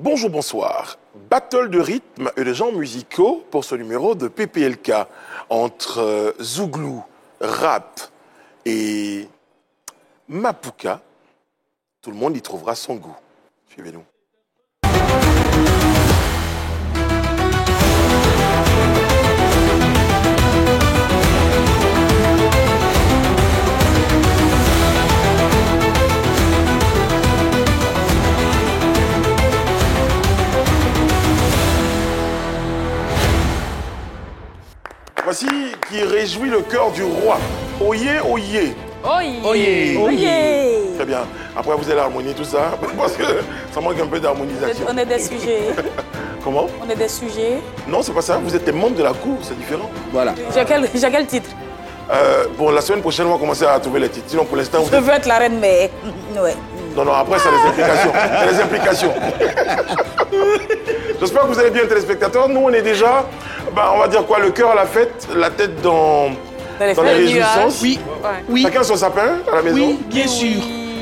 Bonjour, bonsoir. Battle de rythme et de genres musicaux pour ce numéro de PPLK entre Zouglou, rap et Mapuka. Tout le monde y trouvera son goût. Suivez-nous. Voici qui réjouit le cœur du roi. Oyez, oyez. Oyez. Oyez. Très bien. Après, vous allez harmonier tout ça, parce que ça manque un peu d'harmonisation. On est des sujets. Comment? On est des sujets. Non, c'est pas ça. Vous êtes des membres de la cour, c'est différent. Voilà. J'ai quel titre? Bon, la semaine prochaine, on va commencer à trouver les titres. Sinon, pour l'instant, Je veux être la reine, mais... Ouais. Non, après, c'est les implications. C'est les implications. J'espère que vous allez bien, téléspectateurs. Nous, on est déjà, on va dire quoi, le cœur à la fête, la tête dans les réjouissances. Oui, oui. Chacun son sapin à la maison. Oui, bien sûr.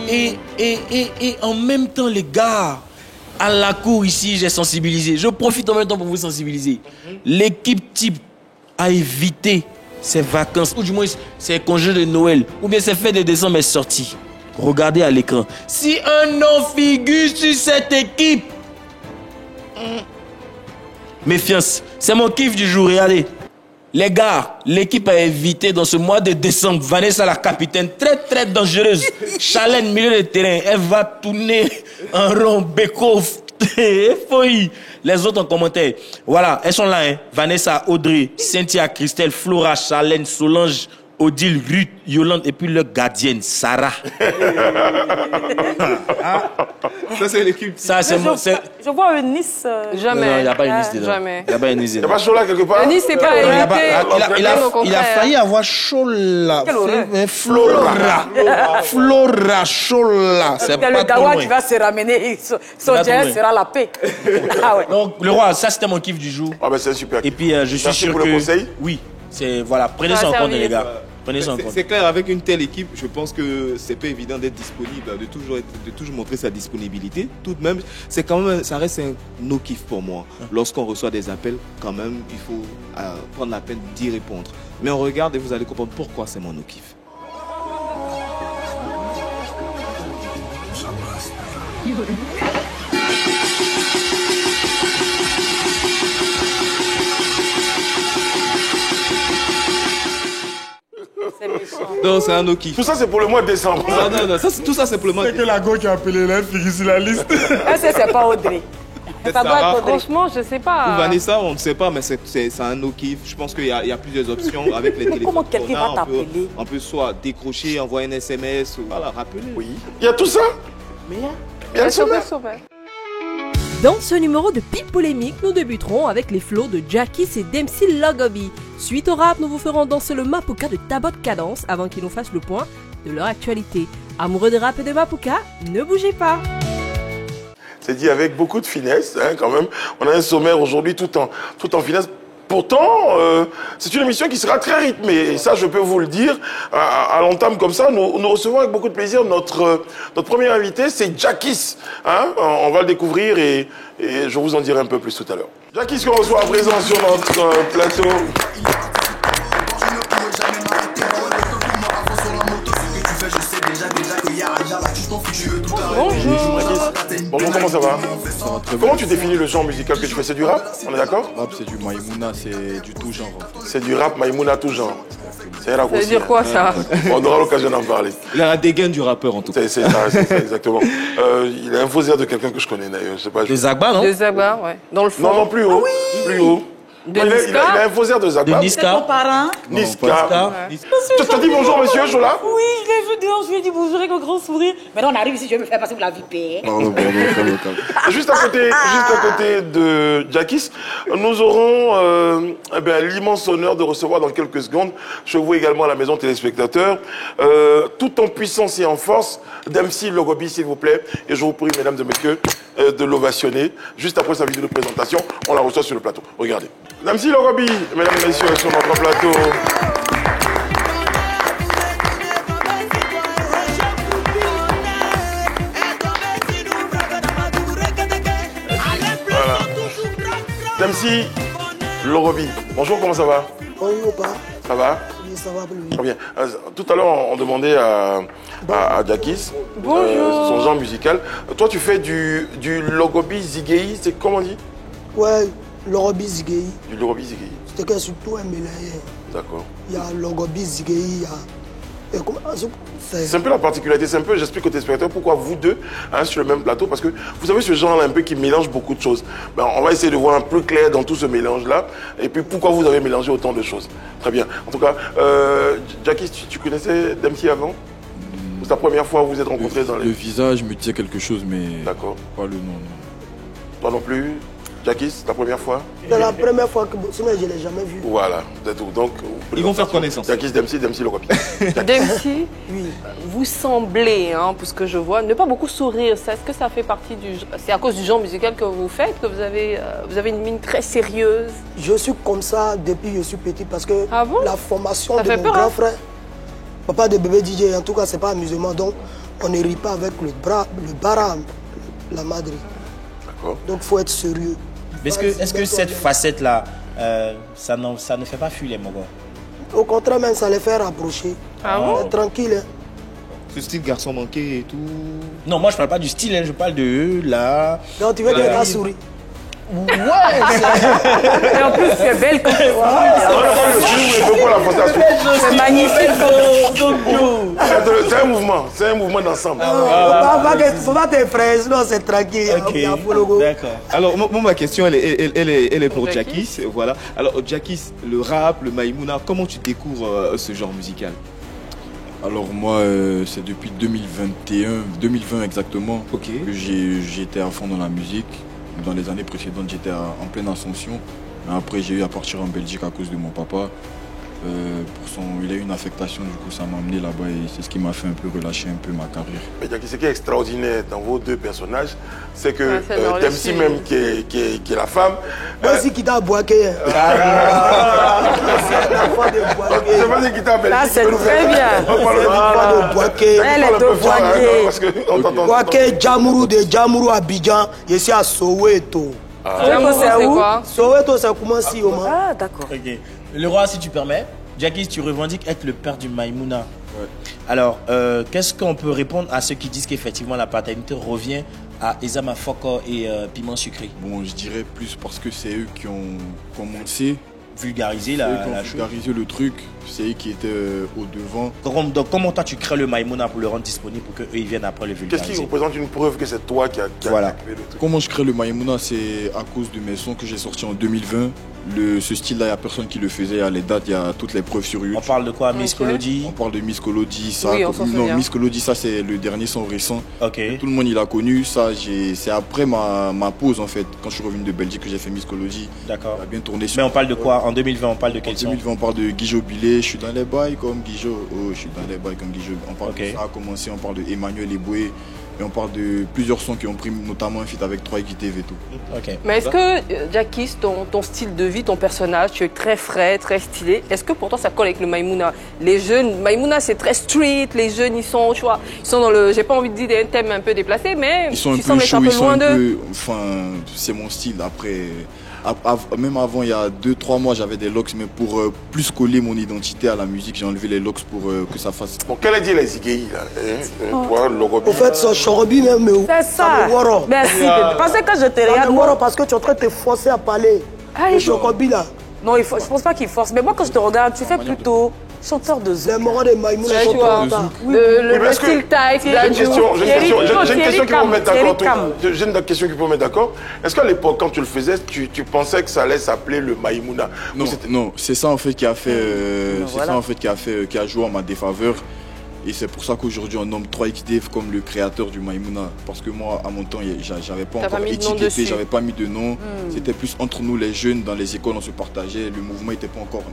Et en même temps, les gars, à la cour ici, j'ai sensibilisé. Je profite en même temps pour vous sensibiliser. L'équipe type a évité ses vacances, ou du moins ses congés de Noël, ou bien ses fêtes de décembre est sorti. Regardez à l'écran. Si un nom figure sur cette équipe, méfiance, c'est mon kiff du jour, regardez. Les gars, l'équipe a évité dans ce mois de décembre Vanessa la capitaine, très dangereuse. Chalène, milieu de terrain, elle va tourner en rond, béco, fouille. Les autres en commentaire. Voilà, elles sont là, hein. Vanessa, Audrey, Cynthia, Christelle, Flora, Chalène, Solange, Odile, Ruth, Yolande et puis leur gardienne, Sarah. Ça, c'est l'équipe. Ça, c'est moi. Je vois un Nice. Jamais. Non, il n'y a pas une Nice dedans. Jamais. Il n'y a pas une Nice Il n'y a dedans. pas chaud là quelque part? Nice, c'est pas Il a, évité. il a failli avoir Chola. Quelle horreur. Flora, Chola. C'est pas le trop Dawa loin. qui va se ramener, son pas trop dieu loin. sera la paix. Ah ouais. Donc, le roi, ça c'était mon kiff du jour. Ah ben c'est super. Et puis, je suis Merci sûr pour que... le conseil. Oui, c'est... Voilà, prenez ça en compte, les gars. Prenez ça en compte. C'est clair, avec une telle équipe, je pense que c'est pas évident d'être disponible, de toujours montrer sa disponibilité. Tout de même, c'est quand même, ça reste un no-kiff pour moi. Lorsqu'on reçoit des appels, quand même, il faut prendre la peine d'y répondre. Mais on regarde et vous allez comprendre pourquoi c'est mon no-kiff. C'est méchant. Non, c'est un no-kiff. Tout ça, c'est pour le mois de décembre. Non, tout ça, c'est pour le moment. C'est que la go qui a appelé là, figure sur la liste. C'est pas Audrey. Ça doit être Audrey. Franchement, je sais Ou pas. Vanessa, on ne sait pas, mais c'est un no-kiff. Je pense qu'il y a plusieurs options avec les téléphones. comment quelqu'un qu'on a. va t'appeler? On peut soit décrocher, envoyer un SMS, ou voilà, rappeler. Oui. Il y a tout ça. Mais Il y a le sommet. Dans ce numéro de Pipe Polémique, nous débuterons avec les flots de Jackis et Dempsey Logobi. Suite au rap, nous vous ferons danser le Mapuka de Tabot Cadence avant qu'ils nous fassent le point de leur actualité. Amoureux de rap et de Mapuka, ne bougez pas. C'est dit avec beaucoup de finesse, hein, quand même. On a un sommaire aujourd'hui tout en finesse. Pourtant, c'est une émission qui sera très rythmée. Et ça, je peux vous le dire. À l'entame comme ça, nous recevons avec beaucoup de plaisir notre premier invité, c'est Jackis. Hein, on va le découvrir et je vous en dirai un peu plus tout à l'heure. Jackis qu'on reçoit à présent sur notre plateau. Bonjour. Bonjour, comment ça va? Comment tu définis le genre musical que tu fais? C'est du rap? On est d'accord? Rap, c'est du Maïmouna, c'est du tout genre. C'est du rap Maïmouna tout genre. C'est Ça veut dire quoi, ça? On aura l'occasion d'en parler. il a la dégaine du rappeur en tout cas. C'est ça, exactement. Il a un faux air de quelqu'un que je connais d'ailleurs. Je sais pas. De Zagba, non? De Zagba, ouais. Dans le fond. Non, plus haut. Plus haut. De Il Niska. a un faux air de Zagba. De Niska. Parrain. Niska. Tu t'as dit bonjour, monsieur Chola? Oui, je l'ai vu dehors, je lui ai dit bonjour avec un grand sourire. Maintenant, on arrive ici, je vais me faire passer pour la vipère. Pardon, calme. Juste à côté de Jackis, nous aurons l'immense honneur de recevoir dans quelques secondes, je vous également à la maison téléspectateurs, tout en puissance et en force, Dempsey Logobi, s'il vous plaît. Et je vous prie, mesdames et messieurs, de l'ovationner. Juste après sa vidéo de présentation, on la reçoit sur le plateau. Regardez. Dempsey Logobi, mesdames et messieurs, sur notre plateau. Dempsey Lorobi. Bonjour, comment ça va? Bonjour, pas. Ça va? Oui, ça va plus. Très bien. Tout à l'heure, on demandait à Jackis son genre musical. Toi, tu fais du Logobi Zigei, c'est comment on dit? Ouais, Lorobi Zigei. Du Lorobi Zigei. C'était que surtout un mélange. D'accord. Il y a Logobi Zigei, il y a... C'est un peu la particularité, c'est un peu, j'explique aux téléspectateurs pourquoi vous deux, sur le même plateau, parce que vous avez ce genre-là un peu qui mélange beaucoup de choses. Ben, on va essayer de voir un peu clair dans tout ce mélange-là, et puis pourquoi vous avez mélangé autant de choses. Très bien. En tout cas, Jackis, tu connaissais Dempsey avant? C'est la première fois que vous vous êtes rencontrés dans les... Le visage me disait quelque chose, mais d'accord. Pas le nom. Non. Toi non plus? Jackis, c'est la première fois? C'est la première fois que sinon je ne l'ai jamais vu. Voilà, c'est tout. Donc, ils vont faire connaissance. Jackis, Dempsey Lorobi. Dempsey, oui. Vous semblez, pour ce que je vois, ne pas beaucoup sourire. Est-ce que ça fait partie du... C'est à cause du genre musical que vous faites que vous avez une mine très sérieuse? Je suis comme ça depuis que je suis petit parce que la formation ça de mon grand frère, papa de bébé DJ, en tout cas, c'est pas amusement. Donc, on ne rit pas avec le bara, la madre. D'accord. Donc, il faut être sérieux. Est-ce que cette facette-là, ça ne fait pas fuir les Mogos? Au contraire, même, ça les fait rapprocher. Ah bon? Tranquille. Hein. Ce style garçon manqué et tout. Non, moi je parle pas du style, je parle de eux, là. Donc, tu veux que la souris? Ouais, et en plus, tu es belle comme C'est magnifique. C'est un mouvement d'ensemble. Faut pas te frères, sinon c'est tranquille. Ok, d'accord. Alors, moi, ma question, elle est pour Jackis. Voilà. Alors, Jackis, le rap, le Maïmouna, comment tu découvres ce genre musical? Alors moi, c'est depuis 2020 exactement que j'étais à fond dans la musique. Dans les années précédentes, j'étais en pleine ascension. Après, j'ai eu à partir en Belgique à cause de mon papa. Il a eu une affectation, du coup ça m'a amené là-bas et c'est ce qui m'a fait un peu relâcher un peu ma carrière. Mais ce qui est extraordinaire dans vos deux personnages, c'est que Dempsey même qui est la femme... Moi aussi qui t'a boaqué. C'est pas qui t'a Là c'est très bien. Elle est de boaqué. Boaqué, Djamourou, Abidjan, je suis à Soweto. Soweto c'est où? Soweto c'est comment si au moins. Ah d'accord. Ok. Le roi, si tu permets, Jackis, tu revendiques être le père du Maïmouna. Ouais. Alors, qu'est-ce qu'on peut répondre à ceux qui disent qu'effectivement la paternité revient à Ezama Foko et Piment Sucré? Bon, je dirais plus parce que c'est eux qui ont commencé. Vulgariser la chose. Vulgariser le truc, c'est eux qui étaient au devant. Donc, comment toi tu crées le Maïmouna pour le rendre disponible pour qu'eux ils viennent après le vulgariser? Qu'est-ce qui représente une preuve que c'est toi qui as créé le truc? Comment je crée le Maïmouna? C'est à cause de mes sons que j'ai sortis en 2020. Ce style-là, il n'y a personne qui le faisait. À les dates, il y a toutes les preuves sur YouTube. On parle de quoi? Miss Kolodi? On parle de Miss Kolodi. Ça, oui, on s'en souvient. Non, Miss Kolodi, ça c'est le dernier son récent. Ok. Tout le monde il a connu. Ça, c'est après ma pause en fait, quand je suis revenu de Belgique que j'ai fait Miss Kolodi. D'accord. Il a bien tourné. Mais on parle de quoi? En 2020, on parle de quel son? En 2020, on parle de Guijo Billet. Je suis dans les bails comme Guijo. Oh, je suis dans les bails comme Guijo. On parle de ça a commencé. On parle de Emmanuel Eboué. Et on parle de plusieurs sons qui ont pris notamment un feat avec 3 XTV et tout. Okay. Mais est-ce que, Jackis, ton style de vie, ton personnage, tu es très frais, très stylé. Est-ce que pour toi ça colle avec le Maïmouna? Les jeunes, Maïmouna c'est très street, les jeunes ils sont, tu vois, ils sont dans le, j'ai pas envie de dire des thèmes un peu déplacés, mais ils sont tu sembles être un peu loin d'eux. Enfin, c'est mon style. Après, même avant, il y a 2-3 mois, j'avais des locks, mais pour plus coller mon identité à la musique, j'ai enlevé les locks pour que ça fasse. Bon, quel est dit les Zigei là? Au fait, c'est Chorobi même. C'est ça. Merci. Parce que je te regarde. Parce que tu es en train de te forcer à parler. Le Chorobi là. Non, je pense pas qu'il force. Mais moi, quand je te regarde, tu fais plutôt chanteur de zouk. Les morons de Maïmouna sont le style taille, j'ai une question qui peut me mettre d'accord. J'ai une question qui peut me mettre d'accord. Est-ce qu'à l'époque, quand tu le faisais, tu pensais que ça allait s'appeler le Maïmouna? Non, c'est ça en fait qui a fait, qui a joué en ma défaveur. Et c'est pour ça qu'aujourd'hui on nomme 3XDF comme le créateur du Maïmouna. Parce que moi, à mon temps, j'avais pas encore étiqueté, j'avais pas mis de nom. C'était plus entre nous les jeunes, dans les écoles on se partageait. Le mouvement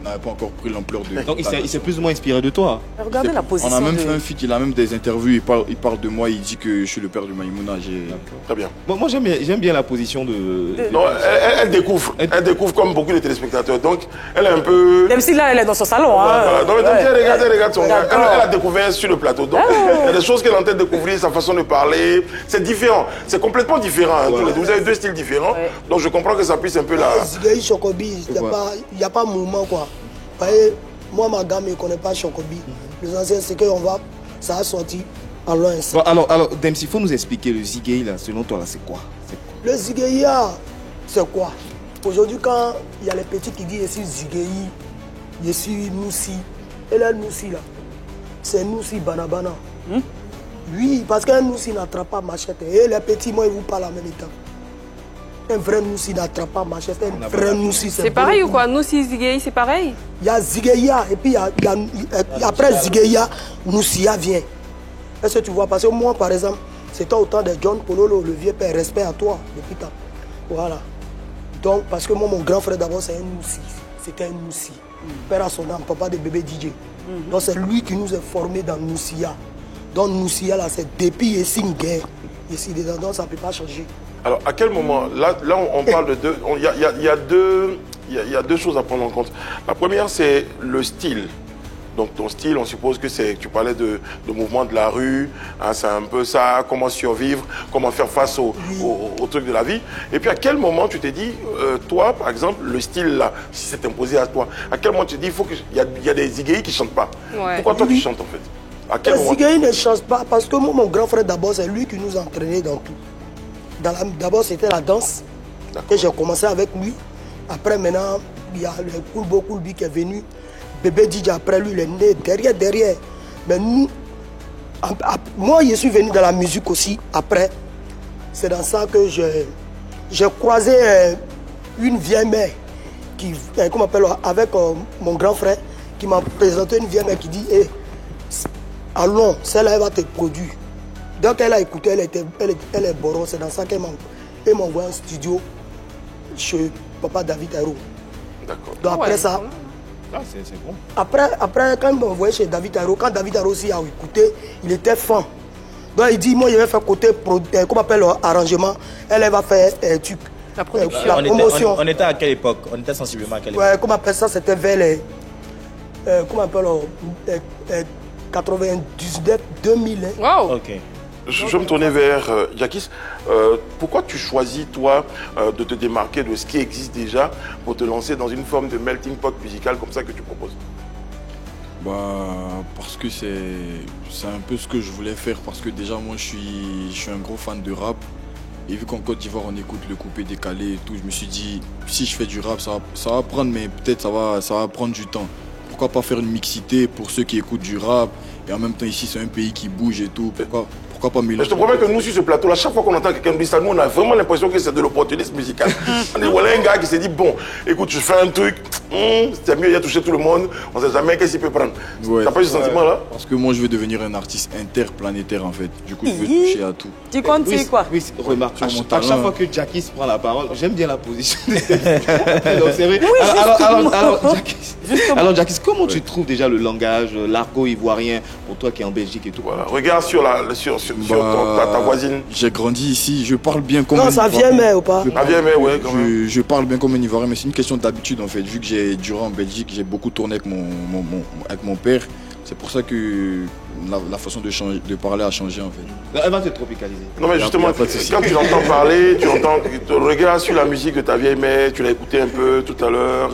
n'avait pas encore pris l'ampleur de... Donc il s'est plus ou moins inspiré de toi. Regardez la position. On a même fait un feat, il a même des interviews, il parle de moi, il dit que je suis le père du Maïmouna. Très bien. Moi j'aime bien la position de... Non, elle découvre comme beaucoup de téléspectateurs. Donc elle est un peu... Même si là, elle est dans son salon. Non, mais regarde son gars. Elle a découvert sur le plateau. Donc, il y a des choses qu'elle est en train de découvrir, sa façon de parler. C'est différent. C'est complètement différent. Hein, tous les deux. Vous avez deux styles différents. Donc, je comprends que ça puisse un peu la... Zigei, Chocobi, il n'y a pas de mouvement, quoi. Vous voyez, moi, ma gamme, je ne connais pas Chocobi. Les anciens, c'est que ça a sorti en loin. Bon, alors Dems, il faut nous expliquer le Zigei, là, selon toi, là, c'est quoi? Le Zigei, c'est quoi? Aujourd'hui, quand il y a les petits qui disent ici Zigei, ici Noussi, et là, Noussi, là, c'est Noussi Banabana. Oui, parce qu'un Noussi n'attrape pas machette. Et les petits, moi, ils vous parlent en même temps. Un vrai Noussi n'attrape pas machette. Un vrai Noussi, c'est pareil ou quoi? Noussi, Zigei, c'est pareil? Il y a Zigeia, et puis après Zigeia, Noussia vient. Est-ce que tu vois? Parce que moi, par exemple, c'était au temps de John Pololo, le vieux père, respect à toi, depuis temps. Voilà. Donc, parce que moi, mon grand frère d'abord, c'est un Noussi. C'était un Noussi. Père à son âme, papa de bébé DJ. Donc, c'est lui qui nous a formés dans Noussia. Donc, Noussia, là, c'est depuis ici une guerre. Ici, dedans, donc ça ne peut pas changer. Alors, à quel moment, là on parle de deux, il y a deux choses à prendre en compte. La première, c'est le style. Donc, ton style, on suppose que c'est, tu parlais de mouvement de la rue, hein, c'est un peu ça, comment survivre, comment faire face au truc de la vie. Et puis, à quel moment tu t'es dit, toi, par exemple, le style là, si c'est imposé à toi, à quel moment tu t'es dit, il y a des Zigei qui ne chantent pas. Pourquoi toi, tu chantes en fait? À quel moment? Les Zigei ne chantent pas parce que moi, mon grand frère d'abord, c'est lui qui nous entraînait dans tout. D'abord, c'était la danse que j'ai commencé avec lui. Après, maintenant, il y a le Koulbo Koulbi qui est venu. Bébé DJ, après lui, il est né derrière. Mais nous, moi, je suis venu dans la musique aussi après. C'est dans ça que j'ai croisé une vieille mère qui, comment on appelle, avec mon grand frère, qui m'a présenté une vieille mère qui dit allons, celle-là, elle va te produire. Donc elle a écouté, elle est boron, c'est dans ça qu'elle m'a envoyé en studio chez papa David Aero. D'accord. Donc après ça, c'est bon. Après, quand il m'a envoyé chez David Aero, quand David Aero aussi a écouté, il était fan. Donc il dit, moi je vais faire côté, comment on appelle, arrangement, elle va faire la production. la promotion. On était à quelle époque? On était sensiblement à quelle époque? Ouais, comment on appelle ça, c'était vers les, comment on appelle, 99, 2000. Hein. Wow. Ok. Je vais me tourner vers Jackis. Pourquoi tu choisis, toi, de te démarquer de ce qui existe déjà pour te lancer dans une forme de melting pot musical comme ça que tu proposes? Parce que c'est un peu ce que je voulais faire. Parce que déjà, moi, je suis un gros fan de rap. Et vu qu'en Côte d'Ivoire, on écoute le coupé décalé et tout, je me suis dit, si je fais du rap, ça va prendre, mais peut-être ça va prendre du temps. Pourquoi pas faire une mixité pour ceux qui écoutent du rap? Et en même temps, ici, c'est un pays qui bouge et tout. Pourquoi pas mélanger? Je te promets que nous, sur ce plateau-là, chaque fois qu'on entend quelqu'un dire ça, nous, on a vraiment l'impression que c'est de l'opportunisme musical. On est voilà un gars qui s'est dit, bon, écoute, je fais un truc, c'est mieux, il a touché tout le monde, on ne sait jamais qu'est-ce qu'il peut prendre. T'as pas eu ce sentiment-là? Parce que moi, je veux devenir un artiste interplanétaire, en fait. Du coup, je veux toucher à tout. Tu comptes sur quoi? Oui, remarque, à chaque fois que Jackis prend la parole, j'aime bien la position. Donc, c'est vrai. Alors, Jackis, comment tu trouves déjà le langage, l'argot ivoirien, pour toi qui es en Belgique et tout? Voilà. Regarde sur ta voisine. J'ai grandi ici, je parle bien comme non, ça vient mais ou pas? Ça vient mais ouais, quand même. Je parle bien comme un Ivoirien, mais c'est une question d'habitude en fait. Vu que j'ai duré en Belgique, j'ai beaucoup tourné avec mon père. C'est pour ça que la façon de parler a changé en fait. Elle va te tropicaliser. Non mais justement, quand tu l'entends parler, regarde sur la musique de ta vieille mère, tu l'as écouté un peu tout à l'heure,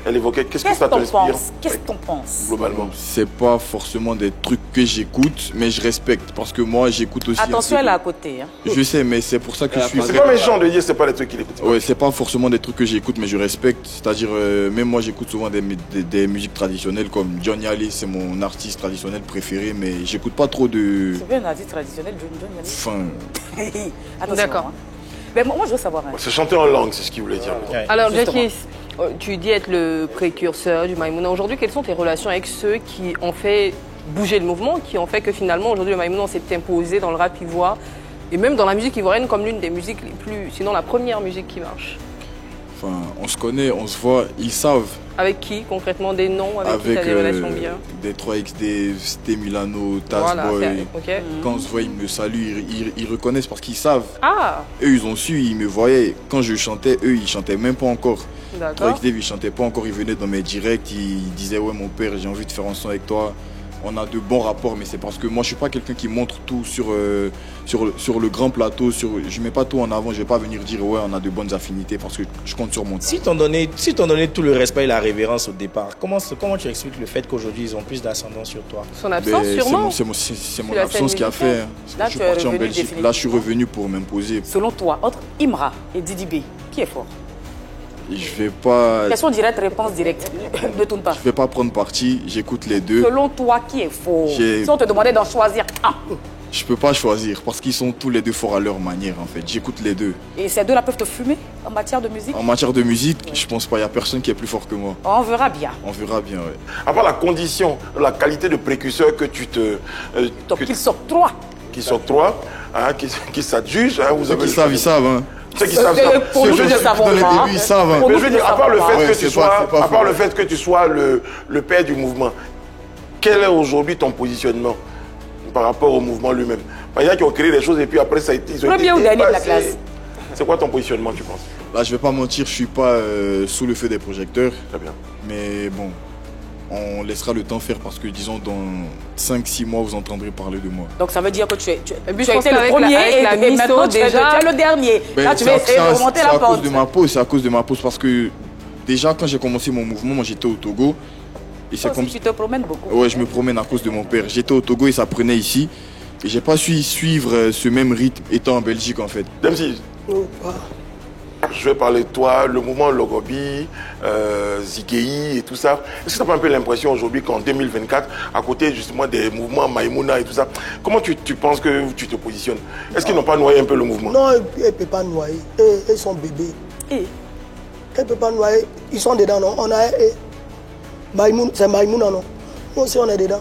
elle évoquait, qu'est-ce que ça t'inspire? Qu'est-ce que t'en penses? Globalement. C'est pas forcément des trucs que j'écoute, mais je respecte parce que moi j'écoute aussi. Attention, elle est à côté. Hein. Je sais, mais c'est pour ça que je suis. C'est pas méchant de dire c'est pas des trucs qu'il écoute. Ouais, c'est pas forcément des trucs que j'écoute, mais je respecte. C'est-à-dire, même moi j'écoute souvent des musiques traditionnelles comme Johnny Hallyday, c'est mon artiste traditionnel préféré, mais j'écoute pas trop de. C'est bien un artiste traditionnel, Johnny Hallyday. Enfin. Attention. D'accord. Hein. Ben, moi, je veux savoir. Hein. C'est chanter en langue, c'est ce qu'il voulait dire. Ouais. Alors, Jackis, tu dis être le précurseur du Maïmouna. Aujourd'hui, quelles sont tes relations avec ceux qui ont fait bouger le mouvement, qui ont fait que finalement, aujourd'hui, le Maïmouna s'est imposé dans le rap ivoire et même dans la musique ivoirienne comme l'une des musiques les plus, sinon la première musique qui marche? Enfin, on se connaît, on se voit, ils savent. Avec qui concrètement? Des noms avec qui tu as des relations bien? Des 3XD, Sté Milano, Tazboy. Voilà, okay. Quand on se voit, ils me saluent, ils reconnaissent parce qu'ils savent. Ah. Eux, ils ont su, ils me voyaient. Quand je chantais, eux, ils chantaient même pas encore. 3XD, ils chantaient pas encore, ils venaient dans mes directs, ils disaient ouais mon père, j'ai envie de faire un son avec toi. on a de bons rapports, mais c'est parce que moi je suis pas quelqu'un qui montre tout sur le grand plateau. Je mets pas tout en avant, je vais pas venir dire ouais on a de bonnes affinités parce que je compte sur mon temps. Si t'ont donné tout le respect et la révérence au départ, comment tu expliques le fait qu'aujourd'hui ils ont plus d'ascendance sur toi? Son absence sûrement. C'est mon absence qui a fait. Là, Je suis parti en Belgique, là je suis revenu pour m'imposer. Selon toi, entre Imra et Didi B, qui est fort? Je vais pas. Question directe, réponse directe. Ne tourne pas. Je vais pas prendre parti, j'écoute les deux. Selon toi, qui est fort? J'ai- Si on te demandait d'en choisir un, Je peux pas choisir parce qu'ils sont tous les deux forts à leur manière en fait. J'écoute les deux. et ces deux-là peuvent te fumer en matière de musique, En matière de musique, je pense pas, il y a personne qui est plus fort que moi. on verra bien. On verra bien, ouais. À part la condition, la qualité de précurseur que tu te... Donc que- qu'ils s'octroient. qui s'octroie, hein, qui s'adjuge. Hein, vous Ceux avez qui savent, ils savent. Hein. Ceux qui savent, savent. Pour nous, Je veux nous dire, ne savons dans les pas. débuts, ils savent. Hein. Pour Mais nous, je veux nous dire, ne à part le savons fait pas. que c'est tu pas- sois, c'est pas à part faux. le fait que tu sois le père du mouvement, quel est aujourd'hui ton positionnement par rapport au mouvement lui-même? Il y en a qui ont créé des choses et puis après ça a été. ils ont Premier été ou dernier de la dépassés. classe? C'est quoi ton positionnement, tu penses? Là, je vais pas mentir, je suis pas sous le feu des projecteurs. Très bien. Mais bon, on laissera le temps faire parce que disons dans 5-6 mois, vous entendrez parler de moi. Donc ça veut dire que tu as puis, je été pense le qu'avec premier avec la et misso, maintenant tu es déjà- le dernier. Ben, Là tu vas essayer de remonter c'est la à cause pente. de ma pause, c'est à cause de ma pause parce que déjà quand j'ai commencé mon mouvement, moi j'étais au Togo et c'est Toi comme aussi, tu te promènes beaucoup. ouais, je me promène à cause de mon père. J'étais au Togo et ça prenait ici et j'ai pas su suivre ce même rythme étant en Belgique en fait. Demsi, Oh, ah. je vais parler de toi, le mouvement Logobi, Zigei et tout ça. Est-ce que tu as pas un peu l'impression aujourd'hui qu'en 2024, à côté justement des mouvements Maïmouna et tout ça, comment tu penses que tu te positionnes? Est-ce qu'ils n'ont pas noyé un peu le mouvement? Non, elle ne peut pas noyer. Ils sont bébés. Et Elle ne peut pas noyer. Ils sont dedans, non? On a. C'est Maïmouna, non? Nous aussi, on est dedans.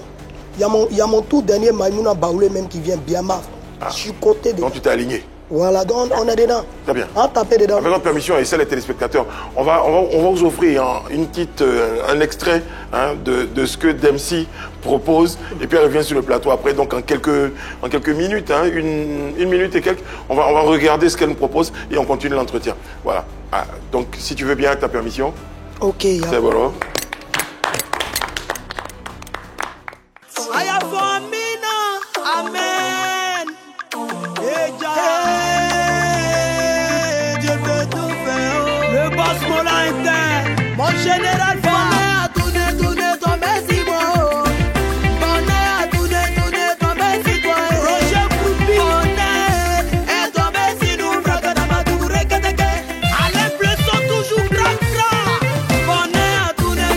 Il y a mon tout dernier Maïmouna Baoulé même qui vient bien marre. Je suis côté dedans. Donc tu t'es aligné. Voilà, donc on est dedans. Très bien. On tape dedans. Avec votre permission et celle des téléspectateurs, on va vous offrir un extrait hein, de ce que Dempsey propose et puis elle revient sur le plateau après, donc en quelques minutes, hein, une minute et quelques, on va regarder ce qu'elle nous propose et on continue l'entretien. Voilà. Ah, donc si tu veux bien avec ta permission, Ok, c'est bon. Dieu peut tout faire. Le boss Mola Inter, mon général Bonnet à tourner, tomber si bon. Bonnet à tourner, tomber si bon. Roger Broupi, Bonnet est tombé si nous, braque d'Amadou, reketeke. Allez, bleu sont toujours crac. Bonnet à tourner,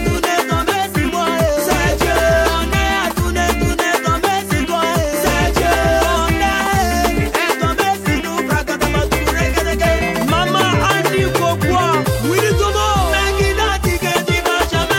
tomber si bon. C'est Dieu. Bonnet à tourner, tomber si bon. C'est Dieu. Bonnet est tombé si nous, braque d'Amadou, reketeke. Maman Annie Kokwa, Willy Tomo, Nangina Tige Diva Chame.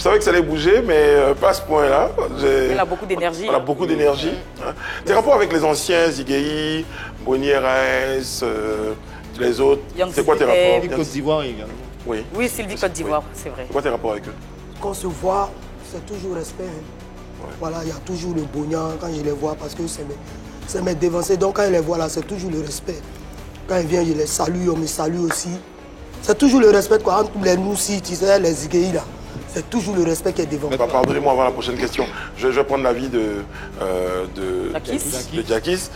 savais que ça allait bouger, mais pas à ce point-là. Elle a beaucoup d'énergie. Elle a beaucoup d'énergie. Hein. Tes rapports avec les anciens, Zigei, Boni RS, les autres, c'est quoi tes rapports? Côte d'Ivoire également. Oui. Oui, Sylvie Côte d'Ivoire, c'est vrai. C'est quoi tes rapports avec eux? Quand on se voit, c'est toujours respect. Hein. Ouais. Voilà, il y a toujours le bonheur quand je les vois parce que c'est mes dévancés. Donc quand je les vois là, c'est toujours le respect. Quand ils viennent, je les salue, on me salue aussi. C'est toujours le respect quoi, entre les nous-ci, tu sais, les Zigei là. C'est toujours le respect qui est devant. Pardonnez-moi avant la prochaine question. Je vais prendre l'avis de Jakis.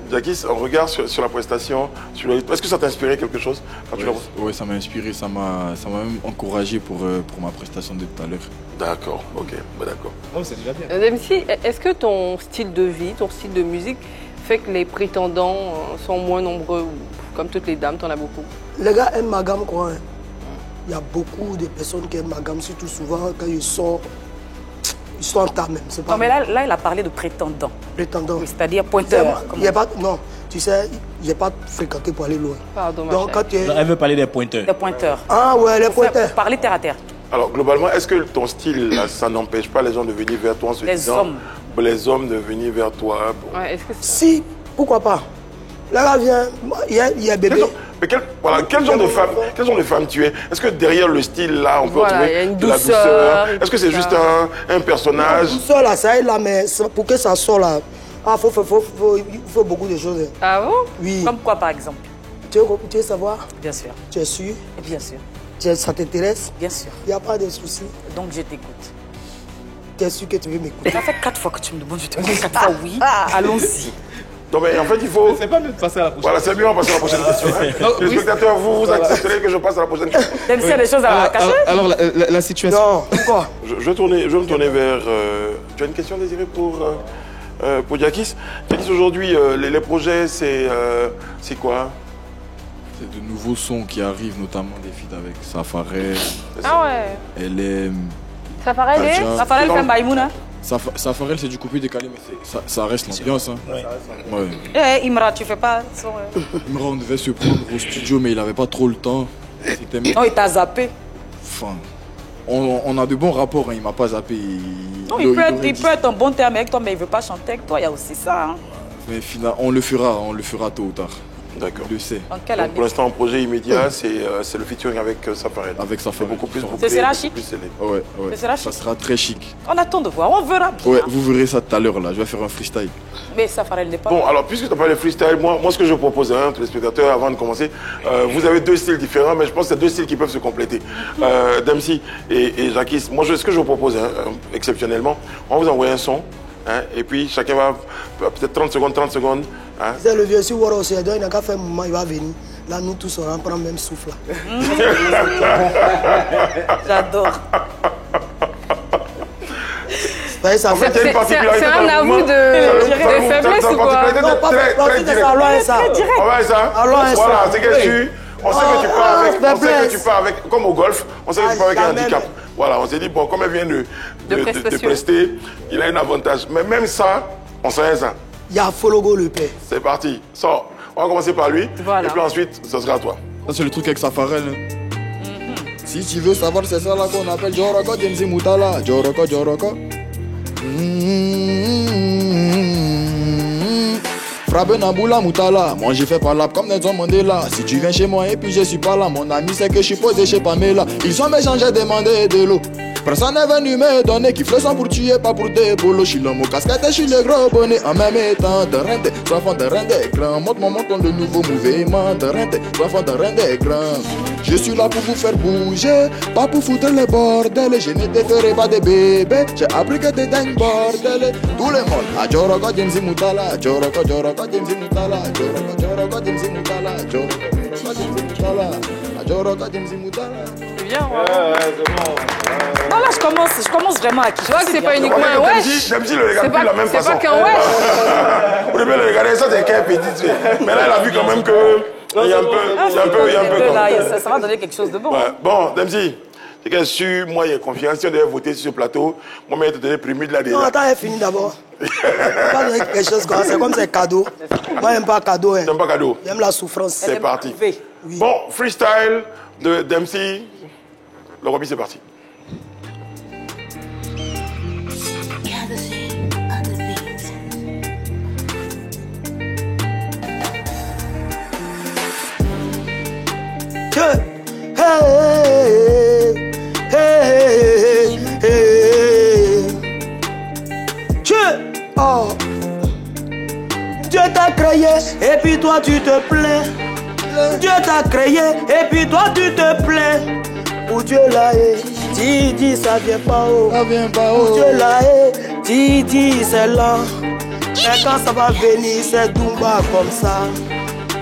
Jakis, on regarde sur la prestation. Est-ce que ça t'a inspiré quelque chose quand tu l'as vu? Oui, ça m'a inspiré, ça m'a même encouragé pour ma prestation de tout à l'heure. D'accord, ok, d'accord. Oh, c'est déjà bien. MC, est-ce que ton style de vie, ton style de musique fait que les prétendants sont moins nombreux ou comme toutes les dames, t'en as beaucoup? Les gars aiment ma gamme quoi. Hein. Il y a beaucoup de personnes qui aiment ma gamme, surtout souvent quand ils sont en tas même. Non, mais là, il a parlé de prétendants. Prétendants. Oui, c'est-à-dire pointeurs. Non, tu sais, il n'y a pas fréquenté pour aller loin. Pardon, donc, quand tu es... Elle veut parler des pointeurs. Des pointeurs. Ah ouais, les pointeurs. Parler terre à terre. Alors, globalement, est-ce que ton style, là, ça n'empêche pas les gens de venir vers toi en se disant... Les hommes de venir vers toi. Bon. Ouais, si, pourquoi pas. Là, viens, il y a bébé. Quel genre de femme tu es? Est-ce que derrière le style là, on peut retrouver de la douceur? Est-ce que c'est juste un personnage? La douceur là, ça est là, mais pour que ça sorte là, il faut beaucoup de choses. Ah bon? Oui. Comme quoi par exemple? Tu veux savoir? Bien sûr. Tu es sûr? Bien sûr. Ça t'intéresse? Bien sûr. Il n'y a pas de souci. Donc je t'écoute. Tu es sûr que tu veux m'écouter? Ça fait 4 fois que tu me demandes, je te dis 4 fois oui. Allons-y. Non mais en fait il faut... C'est pas mieux de passer à la prochaine. Voilà, c'est mieux, on passe à la prochaine question. Hein. Les spectateurs, vous accepterez que je passe à la prochaine question. Même s'il y a des choses à cacher. Alors la situation... Non, pourquoi? Je vais me tourner vers... Tu as une question désirée pour Jakis? Jakis, aujourd'hui, les projets, c'est quoi? C'est de nouveaux sons qui arrivent, notamment des feats avec Safarel. Ah ouais. LM. Safarel fait Maïmouna. Safarel, c'est du coupé décalé, mais ça reste l'ambiance. Hein. Ouais. Eh, Imra, tu fais pas son... Imra, on devait se prendre au studio, mais il n'avait pas trop le temps. Non, il t'a zappé. Enfin, on a de bons rapports, hein. Il m'a pas zappé. Non, il peut être en bon terme avec toi, mais il veut pas chanter avec toi, il y a aussi ça. Hein. Mais finalement, on le fera tôt ou tard. D'accord. Je le sais. En quelle année? Pour l'instant, un projet immédiat, c'est le featuring avec Safarel. Avec Safarel. Beaucoup plus. Ce sera chic. Ouais. Ça sera très chic. On attend de voir, on verra bien. Ouais, vous verrez ça tout à l'heure là. Je vais faire un freestyle. Mais Safarel n'est pas... Bon, alors puisque tu as parlé de freestyle, moi ce que je propose à tous les spectateurs avant de commencer, vous avez deux styles différents, mais je pense que c'est deux styles qui peuvent se compléter. Dempsey et Jakis, moi ce que je vous propose, exceptionnellement, on va vous envoyer un son, hein, et puis chacun va peut-être 30 secondes. Hein. C'est le vieux si Waro il n'a qu'à faire un moment, il va venir. Là, nous tous, on prend le même souffle. J'adore. C'est un avou de faiblesse ou quoi? Non, pas de ça. Très direct. Voilà, c'est que on sait que tu pars avec, comme au golf, on sait que tu pars avec un handicap. Voilà, on s'est dit, bon, comme elle vient de prester, il a un avantage. Mais même ça, on sait ça. Il y a Fologo le père. C'est parti, sors. On va commencer par lui, voilà. Et puis ensuite, ce sera à toi. Ça, c'est le truc avec Safarel. Si tu veux savoir, c'est ça là qu'on appelle Joroko Denzi Moutala. Joroko. Frappe Naboula Moutala. Moi j'ai fait par là comme Nelson Mandela. Si tu viens chez moi et puis je suis pas là, mon ami c'est que je suis posé chez Pamela. Ils ont méchants, j'ai demandé de l'eau. Personne n'est venu me donner qui fait sang pour tuer, pas pour des bolos. Je suis l'homme au casquette, je suis le gros bonnet. En même temps, de rente, soit fond de rente écran. Montre le nouveau mouvement de rente, soit fond de rente écran. Je suis là pour vous faire bouger, pas pour foutre le bordel. Je ne te ferai pas de bébé, j'ai appris que t'es un bordel. Tout le monde, a Joroko Denzi Moutala, Joroko Denzi Moutala, Joroko Denzi Moutala, Joroko Denzi Moutala. C'est bien, ouais. Non, là, je commence vraiment à kiffer. Tu vois que c'est pas uniquement un wesh. Dempsey le regarde plus de la même façon. C'est pas qu'un wesh. Vous devez le regarder, ça c'est qu'un petit. Mais là, il a vu quand même que... Il y a un peu. Ça va donner quelque chose de bon. Ouais. Bon, Dempsey, c'est que sûr, moi, il y a confiance. Si on devait voter sur ce plateau, moi, je vais te donner prému de la déjà. Non, attends, elle finit d'abord. Pas donner quelque chose comme ça. C'est comme c'est cadeau. Moi, j'aime pas cadeau. J'aime pas cadeau. J'aime la souffrance. C'est parti. Oui. Bon, freestyle de Dempsey. Le Robbie, c'est parti. créé et puis toi tu te plains. Dieu t'a créé et puis toi tu te plains. Pour Dieu là, dis ça vient pas haut. Pour Dieu là, dis c'est lent. Mais quand ça va venir, c'est Dumba comme ça.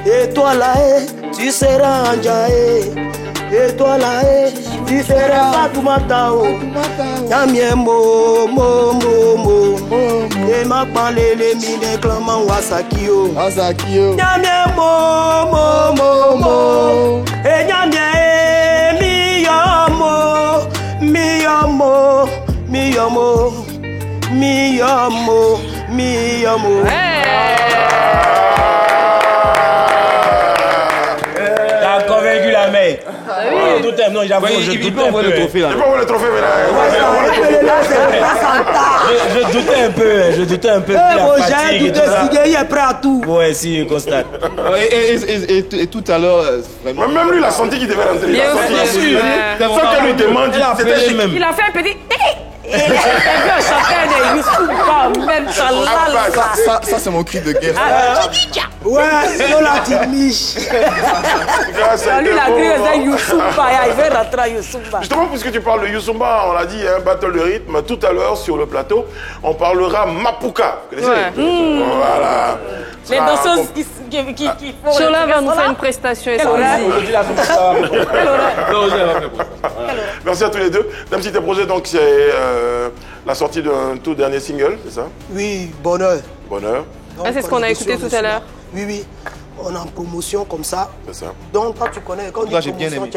Et toi là, tu seras en Jaé. Et toi là, tu seras pas tout matao. Yamien mo. Et ma parlé les mines clamant Wasakio. Yamien mo. Et yamien mi amo. T'as convaincu la mec. Non, j'avoue, je doutais un peu. Je peux voir le trophée, mais Je doutais un peu. J'ai douté, il est prêt à tout. Ouais, si, je constate. Et tout à l'heure, vraiment. même lui, il a senti qu'il devait rentrer. Bien sûr. Sans qu'elle lui demande, c'était chez lui. Il a fait un petit. Il a vu un chanteur de Youssoufa, même ça. Ça c'est mon cri de guerre. Ouais, c'est la petite miche. Lui, il a crié Youssoufa, il veut rentrer à Youssoufa. Justement, puisque tu parles de Youssoufa, on l'a dit, un battle de rythme. Tout à l'heure, sur le plateau, on parlera Mapuka. Vous connaissez? Voilà. Les danseuses qui font. Chola va nous faire une prestation. Merci à tous les deux. D'un petit projet, donc, c'est la sortie d'un tout dernier single, c'est ça? Oui, bonheur. Bonheur. Donc, c'est ce qu'on a écouté tout à l'heure. Oui. On est en promotion comme ça. C'est ça. Donc, quand tu connais, quand on dit promotion,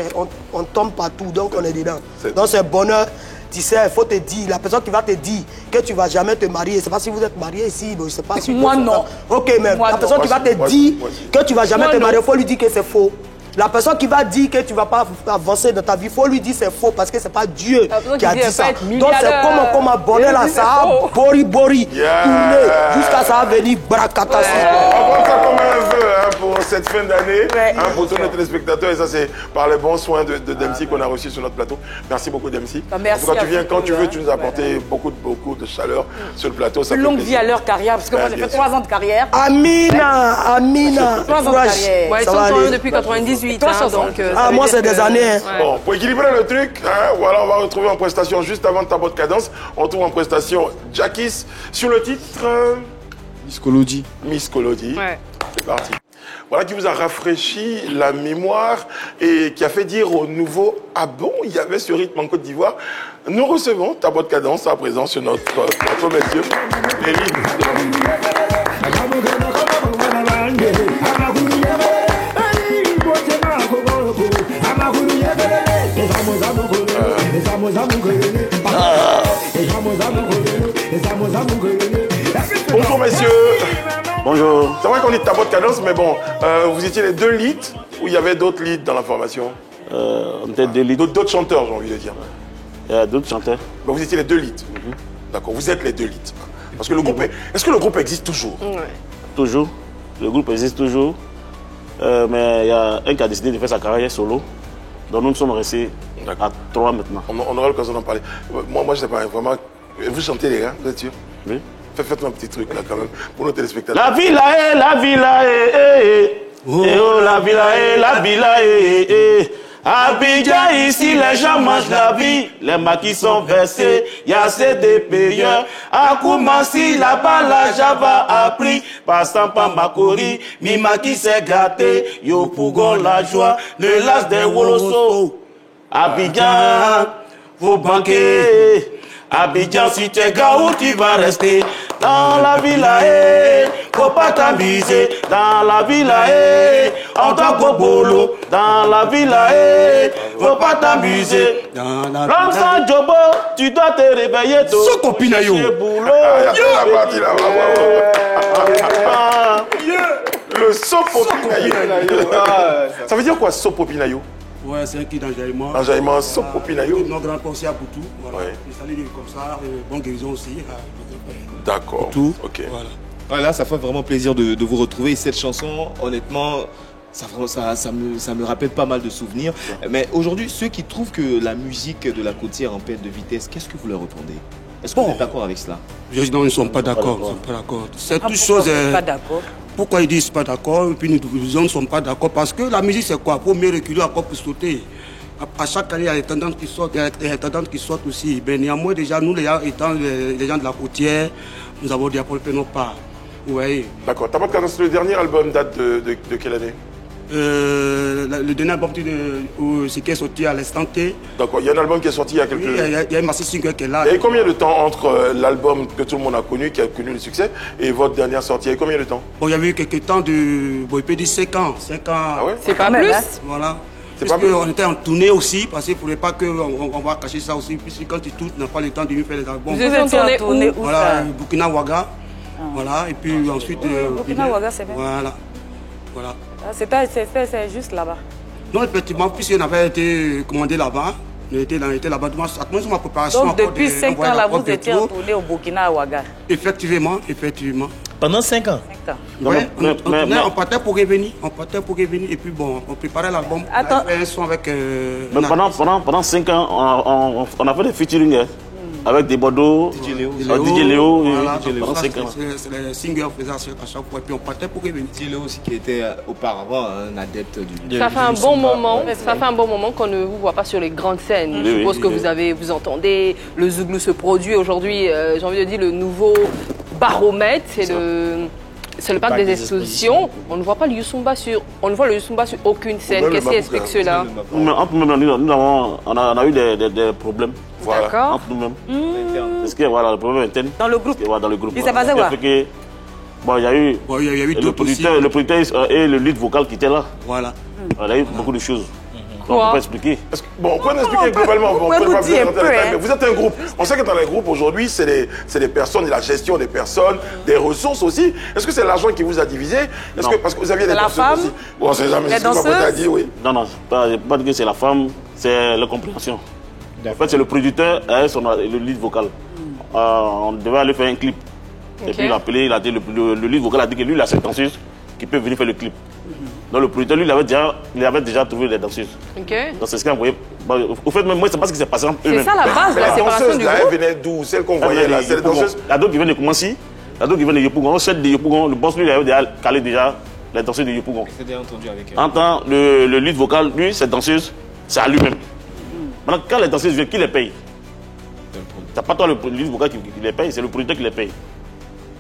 on tombe partout, donc on est dedans. Donc, c'est bonheur. Tu sais, il faut te dire, la personne qui va te dire que tu ne vas jamais te marier, je ne sais pas si vous êtes marié ici, je ne sais pas si... Moi, non. Ok, mais la personne qui va te dire que tu ne vas jamais te marier, il faut lui dire que c'est faux. La personne qui va dire que tu ne vas pas avancer dans ta vie, il faut lui dire que c'est faux parce que ce n'est pas Dieu qui a dit ça. Donc c'est comme un bonheur là, ça a bori, tourné jusqu'à ça va venir bracata. On prend ça comme un vœu pour cette fin d'année, pour tous nos téléspectateurs. Et ça, c'est par les bons soins de Dempsey qu'on a reçu sur notre plateau. Merci beaucoup, Dempsey. Merci. Quand tu viens, quand tu veux, tu nous as apporté beaucoup de chaleur sur le plateau. Longue vie à leur carrière, parce que moi j'ai fait 3 ans de carrière. Amina. 3 ans de carrière. Ils sont ensemble depuis 98. Donc, moi c'est des années. Bon, pour équilibrer le truc, voilà, on va retrouver en prestation juste avant ta bonne cadence. On retrouve en prestation Jackis sur le titre Miss Kolodi. Miss Kolodi. Ouais. C'est parti. Voilà qui vous a rafraîchi la mémoire et qui a fait dire au nouveau ah bon, il y avait ce rythme en Côte d'Ivoire. Nous recevons ta bonne cadence à présent sur notre plateau, messieurs. Les rythmes. Bonjour messieurs. Bonjour. C'est vrai qu'on dit ta bonne cadence, mais bon, vous étiez les 2 leads ou il y avait d'autres leads dans la formation? On était 2 leads. D'autres chanteurs, j'ai envie de dire. Il y a d'autres chanteurs. Mais vous étiez les 2 leads. D'accord, vous êtes les 2 leads. Parce que le groupe, est-ce que le groupe existe toujours? Toujours. Le groupe existe toujours. Mais il y a un qui a décidé de faire sa carrière solo. Donc nous sommes restés à 3 maintenant. On aura l'occasion d'en parler. Moi je sais pas, vraiment. Vous chantez les gars, vous êtes sûr? Oui. Faites-moi un petit truc là quand même, pour nos téléspectateurs. La vie là la vie là oh la vie là la vie là Abidjan, ici les gens mangent la vie, les maquis sont versés, y a assez de payeurs. À Koumassi, là-bas, la Java a pris, passant par Makori, mi maquis s'est gâté, yo pougon la joie, le las des Woloso. Abidjan, faut banquer. Abidjan, si tu es gars où tu vas rester. Dans la ville, faut pas t'amuser. Dans la ville, en tant que bolo. Dans la ville, faut pas t'amuser. L'homme sans jobo, tu dois te réveiller tôt. Ce copinayo. Le Sopopinayo. Ça veut dire quoi, Sopopinayo? Ouais, c'est un qui d'enjaillement. Enjaillement, Sopopinayo. Non grand concert pour tout. Voilà. Ouais. Ça lui dit comme ça, bonne guérison aussi. D'accord. Tout. Ok. Voilà. Voilà, ça fait vraiment plaisir de vous retrouver. Cette chanson, honnêtement, ça me rappelle pas mal de souvenirs. Mais aujourd'hui, ceux qui trouvent que la musique de la côtière en perte de vitesse, qu'est-ce que vous leur répondez? Est-ce que vous êtes d'accord avec cela? Non, ils ne sont pas d'accord. C'est toute chose. Pas d'accord. Pourquoi ils disent pas d'accord? Et puis nous ne sommes pas d'accord. Parce que la musique, c'est quoi? Pour mieux reculer, encore pour sauter. À chaque année, il y a des tendances qui sortent, il y a des tendances qui sortent aussi. Mais néanmoins, déjà, nous, les gens, étant les gens de la côtière, nous avons déjà fait nos parts. Vous voyez. D'accord. Tabot Cadence, le dernier album date de quelle année? Le dernier album c'est qui est sorti à l'instant T. D'accord, il y a un album qui est sorti il y a quelques... Oui, il y a un master single qui est là. Il y a eu combien de temps entre l'album que tout le monde a connu, qui a connu le succès, et votre dernière sortie? Il y a eu combien de temps? Bon, il y avait eu quelques temps bon, il peut dire 5 ans. 5 ans. Ah ouais? C'est pas plus? Voilà. C'est Parce pas qu'on était en tournée aussi, parce qu'il ne faudrait pas qu'on va cacher ça aussi, puisque quand tu tournes, tu n'as pas le temps de lui faire les albums. Vous êtes en tournée où? Voilà, Burkina Ouaga. Voilà, et puis ensuite... Burkina Ouaga, c'est bien. Voilà. C'est juste là-bas. Non, effectivement, puisqu'on avait été commandé là-bas, on était là-bas. À ma préparation... Donc depuis 5 ans, là, vous étiez en tournée au Burkina Ouaga. Effectivement. Pendant 5 ans? 5 ans. Ouais, on partait pour revenir. Et puis bon, on préparait l'album. Attends. On a fait un son avec... Pendant 5 ans, on a fait des featuring avec des Bordeaux, DJ Léo, voilà, pendant 5 ans. C'est les singles faisaient à chaque fois. Et puis on partait pour revenir. DJ Léo aussi qui était auparavant un adepte du... Ça fait un bon moment qu'on ne vous voit pas sur les grandes scènes. Je suppose que vous entendez, le Zouglou se produit aujourd'hui, j'ai envie de dire, le nouveau baromètre, c'est le parc des expositions. On ne voit pas le Youssumba sur aucune scène. Qu'est-ce qui explique cela? Entre nous-mêmes, on a eu des problèmes. D'accord. Entre nous-mêmes. Parce que voilà, le problème interne. Dans le groupe? Dans le groupe. Il s'est passé quoi? Bon, il y a eu le producteur et le lead vocal qui étaient là. Voilà. Il y a eu beaucoup de choses. On ne peut pas expliquer. Bon, on peut expliquer globalement. Vous êtes un groupe. On sait que dans les groupes aujourd'hui, c'est des personnes, la gestion des personnes, des ressources aussi. Est-ce que c'est l'argent qui vous a divisé? Est-ce que parce que vous aviez des danseuses aussi? Bon, c'est jamais ce que tu as dit, oui. Non, pas dire que c'est la femme, c'est la compréhension. En fait, c'est le producteur et le lead vocal. On devait aller faire un clip. Et puis il a appelé, le lead vocal a dit que lui, il a cette danseuse qui peut venir faire le clip. Donc le producteur, lui, il avait déjà trouvé les danseuses. Donc c'est ce qu'il a envoyé. Au fait, même moi, c'est pas ce qui s'est passé entre eux-mêmes. C'est ça la base de la séparation du groupe. Elle venait d'où? Celle qu'on voyait là, c'est les danseuses. La d'autres qui viennent de Koumassi, la d'autres qui viennent de Yopougon. Celle de Yopougon, le boss, lui, il avait déjà calé les danseuses de Yopougon. C'était entendu avec elle. En temps, le lead vocal, lui, cette danseuse, c'est à lui-même. Maintenant, quand les danseuses viennent, qui les paye? C'est pas toi le lead vocal qui les paye, c'est le producteur qui les paye.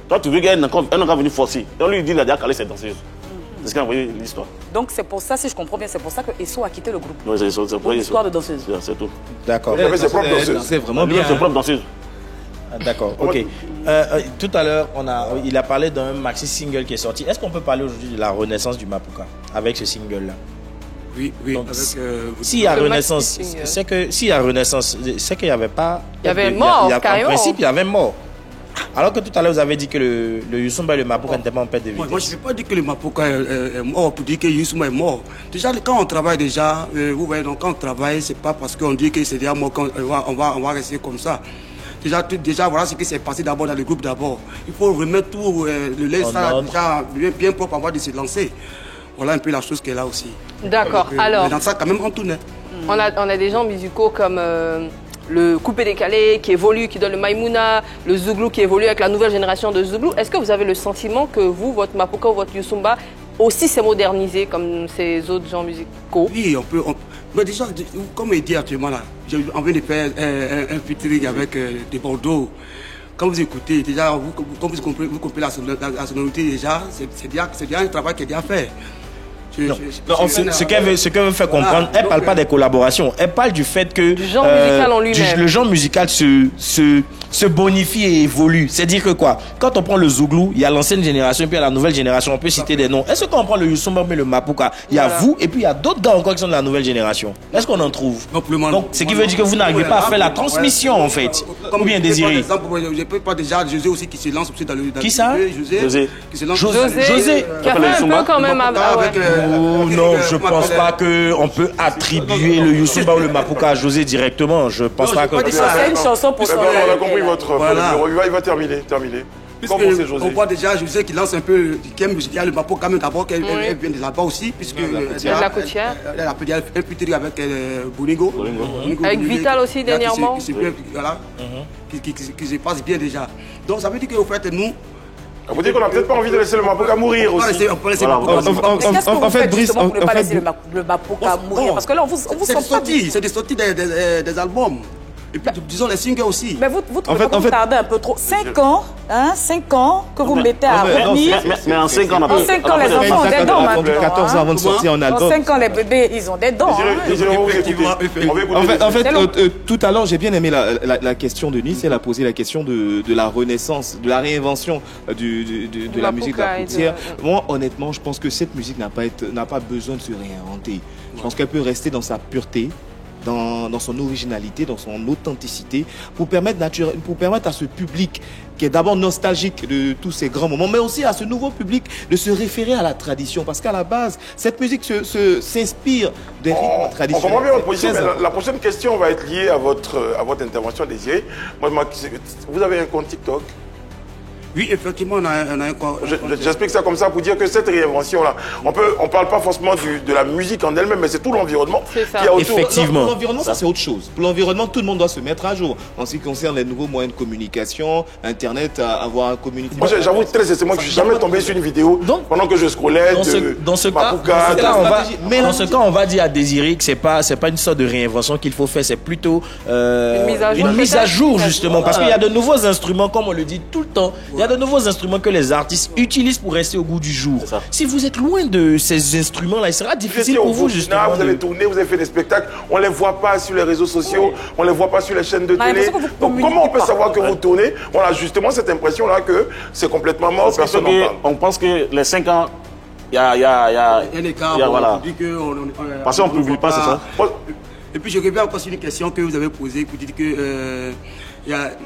Toi, tu veux qu'elle n'ait encore venu forcer. Et on lui dit qu'il a déjà calé cette danseuse. C'est ce qu'il a envoyé l'histoire. Donc c'est pour ça, si je comprends bien, c'est pour ça que Esso a quitté le groupe. Oui, c'est pour l'histoire de danseuse. C'est tout. D'accord. Il avait ses propres danseuses. C'est vraiment bien. Ses propres danseuses. D'accord, ok. Tout à l'heure, il a parlé d'un maxi single qui est sorti. Est-ce qu'on peut parler aujourd'hui de la renaissance du Mapuka avec ce single-là? Oui. Donc, s'il y a renaissance, c'est que s'il y a renaissance, c'est qu'il n'y avait pas. Il y avait mort, carrément. En principe, il y avait mort. Alors que tout à l'heure, vous avez dit que le Youssumba et le Mapuka n'étaient pas en perte de vitesse. Moi, je ne vais pas dire que le Mapuka est mort pour dire que Youssumba est mort. Déjà, quand on travaille vous voyez, donc quand on travaille, ce n'est pas parce qu'on dit que c'est déjà mort qu'on va rester comme ça. Déjà, voilà ce qui s'est passé d'abord dans le groupe d'abord. Il faut remettre tout le lait déjà bien propre avant de se lancer. Voilà un peu la chose qui est là aussi. D'accord, alors... Dans ça, quand même, on tourne. On a des gens musicaux comme le coupé décalé qui évolue, qui donne le Maïmouna, le Zouglou qui évolue avec la nouvelle génération de Zouglou. Est-ce que vous avez le sentiment que vous, votre Mapuka ou votre Youssumba, aussi s'est modernisé comme ces autres gens musicaux? Oui, on peut... Mais déjà, comme il dit actuellement là, on vient de faire un featuring avec des Bordeaux. Quand vous écoutez, déjà, quand vous comprenez la sonorité déjà, c'est déjà un travail qui est déjà fait. Ce qu'elle veut faire comprendre, elle ne parle pas des collaborations, elle parle du fait que le genre musical en lui-même. Le genre musical se bonifie et évolue. C'est-à-dire que quoi? Quand on prend le Zouglou, il y a l'ancienne génération et puis il y a la nouvelle génération, on peut citer des noms. Est-ce qu'on prend le Youssumba et le Mapuka, il y a vous et puis il y a d'autres gars encore qui sont de la nouvelle génération? Est-ce qu'on en trouve? Donc, ce qui veut dire que vous n'arrivez pas à faire la transmission en fait. Ou bien Désiré. Je peux pas déjà José aussi qui se lance aussi dans le... Qui ça? José. José. Qui a fait un peu quand même avec... Non, je pense pas qu'on peut attribuer le Youssumba ou le Mapuka à José directement. Je pense pas que... C'est une chanson pour son... On a compris votre... Il va terminer. On voit déjà José qui lance un peu, qui aime le Mapuka quand même d'abord, qu'elle vient de là-bas aussi, puisque elle a un peu avec Bonigo. Avec Vital aussi dernièrement. Qui se passe bien déjà. Donc ça veut dire qu'au fait, nous, Vous dites qu'on n'a peut-être pas envie de laisser le Mapuka mourir aussi. On peut laisser le Mapuka mourir. Mais qu'est-ce que vous faites justement pour ne pas laisser le Mapuka mourir? Parce que là, on vous sent pas. C'est des sorties des albums. Et puis, disons, les singles aussi. Mais vous trouvez que vous tardez un peu trop. 5 ans, hein, 5 ans que vous mettez à revenir. Mais en 5 ans, En 5 ans, les enfants ont des dents maintenant. 14 ans avant de sortir en album. En 5 ans, les bébés, ils ont des dents. En fait, tout à l'heure, j'ai bien aimé la question de Nice. Elle a posé la question de la renaissance, de la réinvention de la musique de la Coutière. Moi, honnêtement, je pense que cette musique n'a pas besoin de se réinventer. Je pense qu'elle peut rester dans sa pureté, dans son originalité, dans son authenticité, pour permettre à ce public qui est d'abord nostalgique de tous ces grands moments, mais aussi à ce nouveau public de se référer à la tradition. Parce qu'à la base, cette musique s'inspire des rythmes traditionnels. On comprend bien votre position, mais la prochaine question va être liée à votre intervention, Désiré. Vous avez un compte TikTok? Oui, effectivement, on a un compte. J'explique ça comme ça pour dire que cette réinvention-là, on ne parle pas forcément de la musique en elle-même, mais c'est tout l'environnement qui est autour. Effectivement. Pour l'environnement, ça c'est autre chose. Pour l'environnement, tout le monde doit se mettre à jour. En ce qui concerne les nouveaux moyens de communication, Internet, avoir un communiqué. Moi, j'avoue très sincèrement que je ne suis jamais tombé sur une vidéo pendant que je scrollais dans ce cas, on va dire à Désiré que c'est pas une sorte de réinvention qu'il faut faire, c'est plutôt une mise à jour justement, parce qu'il y a de nouveaux instruments, comme on le dit tout le temps. Il y a de nouveaux instruments que les artistes utilisent pour rester au goût du jour. Si vous êtes loin de ces instruments-là, il sera difficile pour vous justement. Vous avez tourné, vous avez fait des spectacles, on ne les voit pas sur les réseaux sociaux, on ne les voit pas sur les chaînes de télé. Donc comment on peut savoir que vous tournez? On a justement cette impression-là que c'est complètement mort, personne n'en parle. On pense que les 5 ans, il y a un écart. Voilà. Parce qu'on ne publie pas, c'est ça. Et puis je reviens encore sur une question que vous avez posée, vous dites que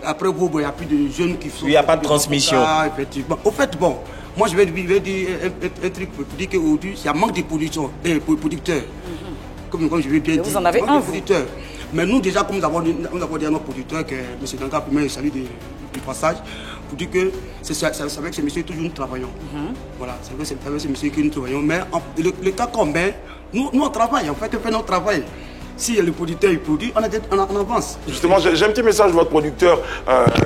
après vous, il n'y a plus de jeunes qui sont... Il n'y a pas de transmission. Effectivement. Au fait, bon, moi je vais dire un truc pour dire qu'aujourd'hui, il y a manque de production, des producteurs. Comme je vais bien dire. Vous en avez un, vous. Mais nous déjà, comme nous avons dit à nos producteurs, que M. Danka, pour moi, salut du passage, pour dire que c'est avec ce monsieur toujours nous travaillons. Voilà, c'est avec ce monsieur que nous travaillons. Mais le cas qu'on met, nous on travaille, en fait, on fait notre travail. Si le producteur il produit, on avance. Justement, j'ai un petit message de votre producteur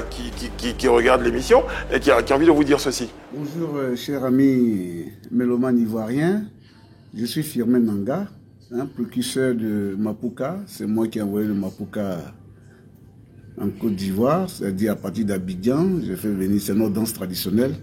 qui regarde l'émission et qui a envie de vous dire ceci. Bonjour, cher ami mélomane ivoirien. Je suis Firmin Nanga, précurseur de Mapuka. C'est moi qui ai envoyé le Mapuka en Côte d'Ivoire, c'est-à-dire à partir d'Abidjan. J'ai fait venir, c'est notre danse traditionnelle.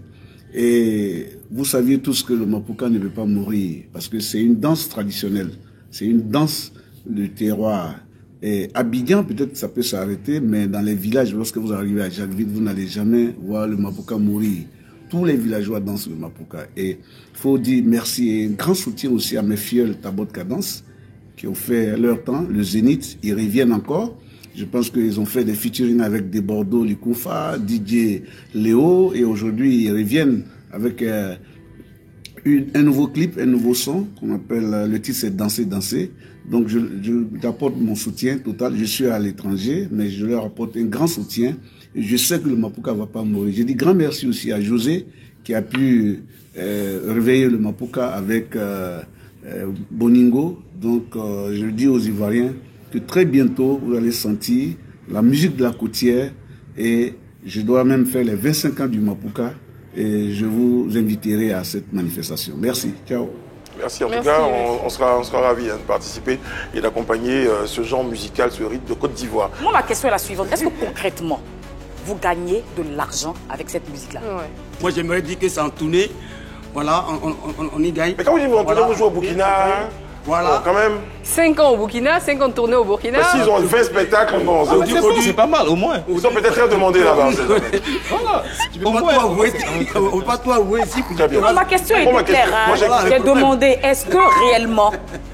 Et vous saviez tous que le Mapuka ne veut pas mourir parce que c'est une danse traditionnelle. C'est une danse de terroir. Et Abidjan, peut-être que ça peut s'arrêter, mais dans les villages, lorsque vous arrivez à Jacquesville, vous n'allez jamais voir le Mapuka mourir. Tous les villageois dansent le Mapuka. Et il faut dire merci et un grand soutien aussi à mes filleuls Tabot Cadence, qui ont fait leur temps, le Zénith, ils reviennent encore. Je pense qu'ils ont fait des featuring avec des Bordeaux, Likoufa, DJ Léo, et aujourd'hui ils reviennent avec un nouveau clip, un nouveau son, qu'on appelle, le titre c'est Danser, Danser. Donc j'apporte mon soutien total. Je suis à l'étranger, mais je leur apporte un grand soutien. Et je sais que le Mapuka ne va pas mourir. Je dis grand merci aussi à José, qui a pu réveiller le Mapuka avec Boningo. Donc je dis aux Ivoiriens que très bientôt, vous allez sentir la musique de la Coutière. Et je dois même faire les 25 ans du Mapuka. Et je vous inviterai à cette manifestation. Merci. Ciao. Merci. En tout cas, on sera ravis de participer et d'accompagner ce genre musical, ce rythme de Côte d'Ivoire. Moi, ma question est la suivante. Est-ce que concrètement, vous gagnez de l'argent avec cette musique-là? Moi, j'aimerais dire que c'est en tournée. Voilà, on y gagne. Mais quand vous dites en tournée, vous jouez au Burkina. Voilà. Quand même. 5 ans au Burkina, 5 ans tournés au Burkina. Mais s'ils ont 20 spectacles, bon, c'est pas mal, au moins. Ils ont peut-être rien demandé là-bas. Voilà. On ne peut pas tout avouer ici. Ma question est claire. J'ai demandé, est-ce que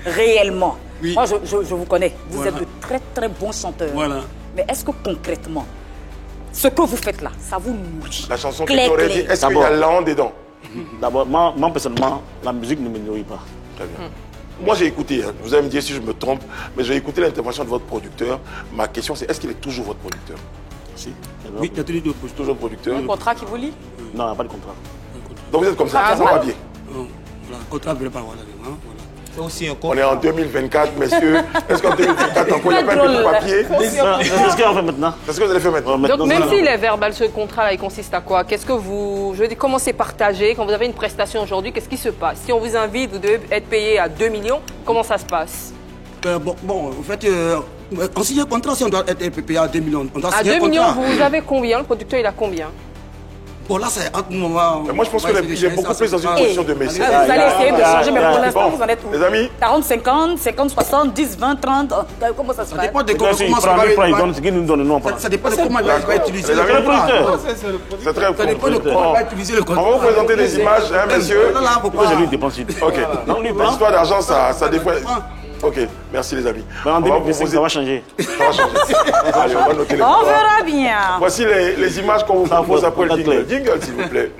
réellement, moi je vous connais, vous êtes de très très bons chanteurs. Voilà. Mais est-ce que concrètement, ce que vous faites là, ça vous nourrit? La chanson qui t'aurait dit, est-ce qu'il y a l'an dedans? D'abord, moi personnellement, la musique ne me nourrit pas. Très bien. Moi j'ai écouté, vous allez me dire si je me trompe, mais j'ai écouté l'intervention de votre producteur. Ma question c'est, est-ce qu'il est toujours votre producteur? Si. Oui, il y a toujours producteur. Un contrat qui vous lie? Non, pas de contrat. Donc vous êtes comme ça, sans papier? Voilà, contrat ne veut pas, voilà. On est en 2024, messieurs. Est-ce qu'en 2024, encore, il n'y a pas un petit papier? C'est ce qu'on fait maintenant. C'est ce que vous allez faire maintenant. Donc même s'il est verbal, ce contrat-là, il consiste à quoi? Qu'est-ce que vous... Je veux dire, comment c'est partagé? Quand vous avez une prestation aujourd'hui, qu'est-ce qui se passe? Si on vous invite, vous devez être payé à 2 millions, comment ça se passe? Bon, en fait, on signe un contrat, si on doit être payé à 2 millions. On doit à signer 2 un millions, contrat. vous avez combien? Le producteur, il a combien? Bon, là, c'est entre moment. Moi, je pense qu'il est beaucoup plus dans une position de messie. Vous allez essayer de changer, mais pour l'instant, vous en êtes où? Les amis? 40, 50, 50, 60, 10, 20, 30. Comment ça se passe? Ça dépend de comment ça va. Ça dépend de comment il va utiliser le contrat. C'est très Ça dépend de comment il va utiliser le contrat. On va vous présenter des images, hein, messieurs. Pourquoi j'ai lui dépense? Ok. L'histoire d'argent, ça défend. Ok, merci les amis. En 2025, ça va changer. Ça va changer. Allez, on va noter les On verra bien. Voici les images qu'on vous propose après le jingle. Jingle, s'il vous plaît.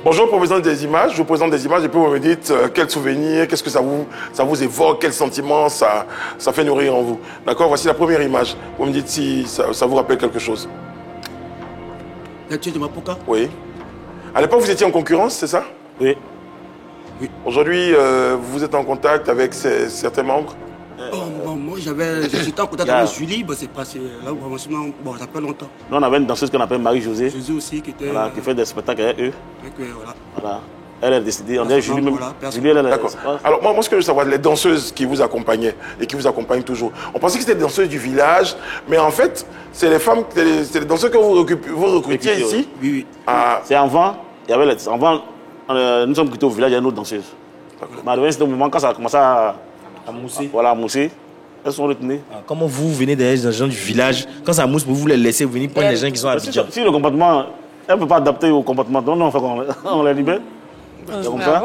Bonjour, je vous présente des images. Je vous présente des images et puis vous me dites quels souvenirs, qu'est-ce que ça vous évoque, quels sentiments ça fait nourrir en vous. D'accord? Voici la première image. Vous me dites si ça vous rappelle quelque chose. La tuile de Mapuka? Oui. À l'époque, vous étiez en concurrence, c'est ça? Oui. Aujourd'hui, vous êtes en contact avec certains membres? Moi, j'étais en contact avec Julie, c'est passé là, bon, ça fait longtemps. Nous, on avait une danseuse qu'on appelle Marie-Josée. Josée aussi, qui était... Voilà, qui fait des spectacles avec eux. Voilà. Elle est décidée, on est Julie même. Julie, elle est... D'accord. Alors, moi, ce que je veux savoir, les danseuses qui vous accompagnaient et qui vous accompagnent toujours, on pensait que c'était des danseuses du village, mais en fait, c'est les femmes, c'est les danseurs que vous recrutiez ici? Oui. C'est avant, nous sommes quittés au village, il y a une autre danseuse. Mais c'était au moment quand ça a commencé à mousser. Voilà, à mousser. Elles sont retenues. Comment vous venez des gens du village, quand ça mousse, vous les laissez venir prendre les gens qui sont à Abidjan? Si le comportement, elle ne peut pas adapter au comportement, donc on les libère. C'est comme ça.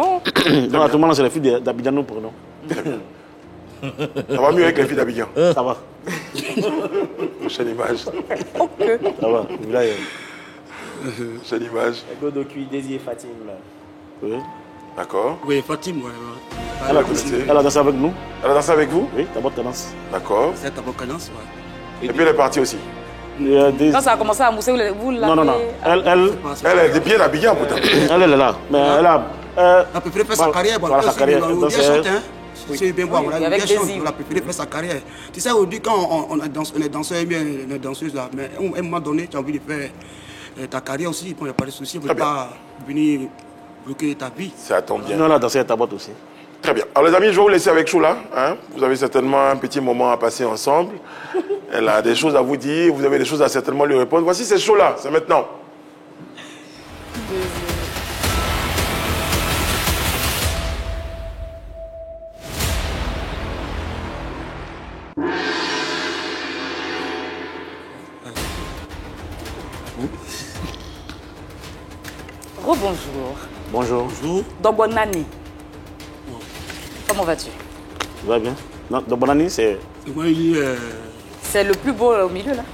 Donc à tout moment, c'est les filles d'Abidjan nous prenons. Ça va mieux avec les filles d'Abidjan? Ça va. Prochaine image. Ça va. Prochaine image. Godoki, Désir, Fatim. Oui. D'accord. Oui, Fatim, Elle a dansé avec nous. Elle a dansé avec vous? Oui, Tabot Cadence. D'accord. C'est Tabot Cadence, ouais. Et puis elle est partie aussi? Quand ça a commencé à mousser, vous l'avez... Non. Elle est bien d'Abidjan, pourtant. Elle est là. Mais elle a... Elle a préféré faire sa carrière. Voilà, sa carrière. C'est bien bon, elle a préféré faire sa carrière. Tu sais, aujourd'hui, quand on est danseur, on est danseuse là, mais à un moment donné, tu as envie de faire ta carrière aussi. Bon, il n'y a pas de souci, on ne peut pas venir bloquer ta vie. Ça tombe bien. Non, elle a dansé à Tabot aussi. Très bien. Alors les amis, je vais vous laisser avec Choula. Hein? Vous avez certainement un petit moment à passer ensemble. Elle a des choses à vous dire, vous avez des choses à certainement lui répondre. Voici, c'est Choula, c'est maintenant. Rebonjour. Bonjour. Donc, bonne année. Comment vas-tu? Ça va bien. Non, donc bonne année, c'est... C'est le plus beau au milieu, là.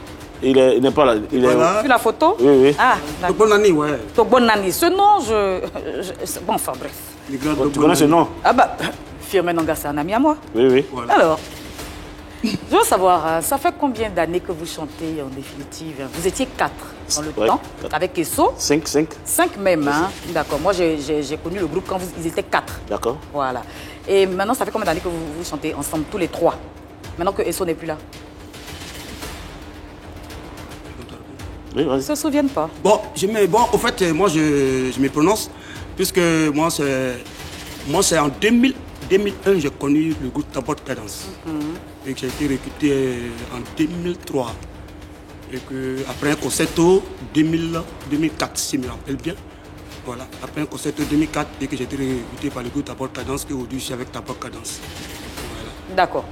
Il n'est pas là. Il est... Vu la photo? Oui. Ah, donc bonne année, ouais. Donc bonne année. Ce nom, bon, enfin, bref. Tu connais ce nom? Ah bah, Firmin Nanga, c'est un ami à moi. Oui. Voilà. Alors, je veux savoir, ça fait combien d'années que vous chantez en définitive? Vous étiez 4 dans le temps, 4. Avec Esso. 5. 5 même, hein? D'accord. Moi, j'ai connu le groupe quand ils étaient 4. D'accord. Voilà. Et maintenant, ça fait combien d'années que vous chantez ensemble, tous les 3? Maintenant que Esso n'est plus là? Oui, vas-y. Ils ne se souviennent pas. Bon, au fait, moi, je me prononce, puisque moi, c'est en 2001 j'ai connu le groupe Tabot Cadence. Et que j'ai été recruté en 2003. Et que après un concerto 2004, si je me rappelle bien. Voilà, après un concerto 2004 et que j'ai été recruté par le groupe Tabot Cadence, et aujourd'hui je suis avec Tabot Cadence. Voilà. D'accord.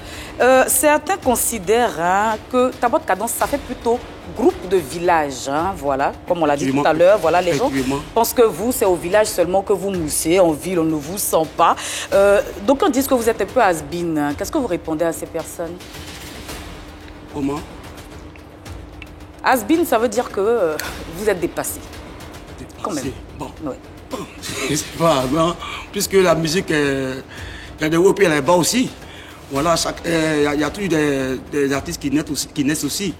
Certains considèrent que Tabot Cadence, ça fait plutôt groupe de village, hein, voilà, comme on l'a dit tout à l'heure, voilà, les gens pensent que vous, c'est au village seulement que vous moussez, en ville, on ne vous sent pas. Donc on dit que vous êtes un peu has-been. Qu'est-ce que vous répondez à ces personnes? Comment? Has-been, ça veut dire que vous êtes dépassé. Quand même. Bon. Ouais. C'est pas bon, puisque la musique, il y a des hauts et des bas aussi. Voilà, il y a toujours des artistes qui naissent aussi.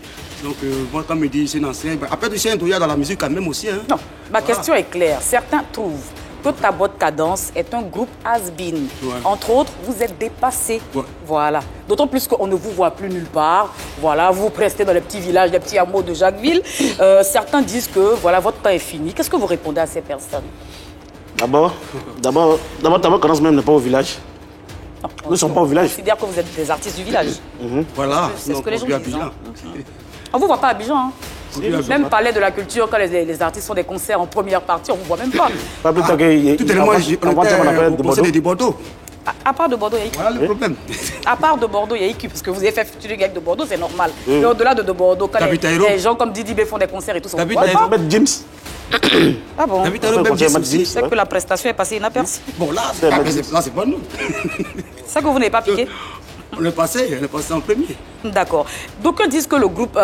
Donc, moi, quand me dit c'est un ancien, après, tu sais, il y a dans la musique quand même aussi. Hein. Non, ma question est claire. Certains trouvent que Tabot Cadence est un groupe has-been. Ouais. Entre autres, vous êtes dépassé. Ouais. Voilà. D'autant plus qu'on ne vous voit plus nulle part. Voilà, vous restez dans les petits villages, les petits hameaux de Jacquesville. Certains disent que voilà, votre temps est fini. Qu'est-ce que vous répondez à ces personnes? D'abord, Tabot Cadence même n'est pas au village. Nous ne sommes pas au village. On considère que vous êtes des artistes du village. Voilà. C'est ce que les gens disent. Abidjan. On ne vous voit pas à Abidjan. Hein. Même palais de la culture, quand les artistes font des concerts en première partie, on ne vous voit même pas. Pas plus tard que Tout élément, on était au conseil de Bordeaux. À part de Bordeaux, il y a IQ. Voilà le problème. À part de Bordeaux, il y a IQ, parce que vous avez fait futur avec de Bordeaux, c'est normal. Mais au-delà de Bordeaux, quand les gens comme Didi B font des concerts et tout ça, on ne voit pas. James. Ah bon? C'est C'est que la prestation est passée inaperçue. Bon, là, c'est pas nous. C'est ça que vous n'avez pas piqué? On est passé en premier. D'accord. D'aucuns disent que le groupe,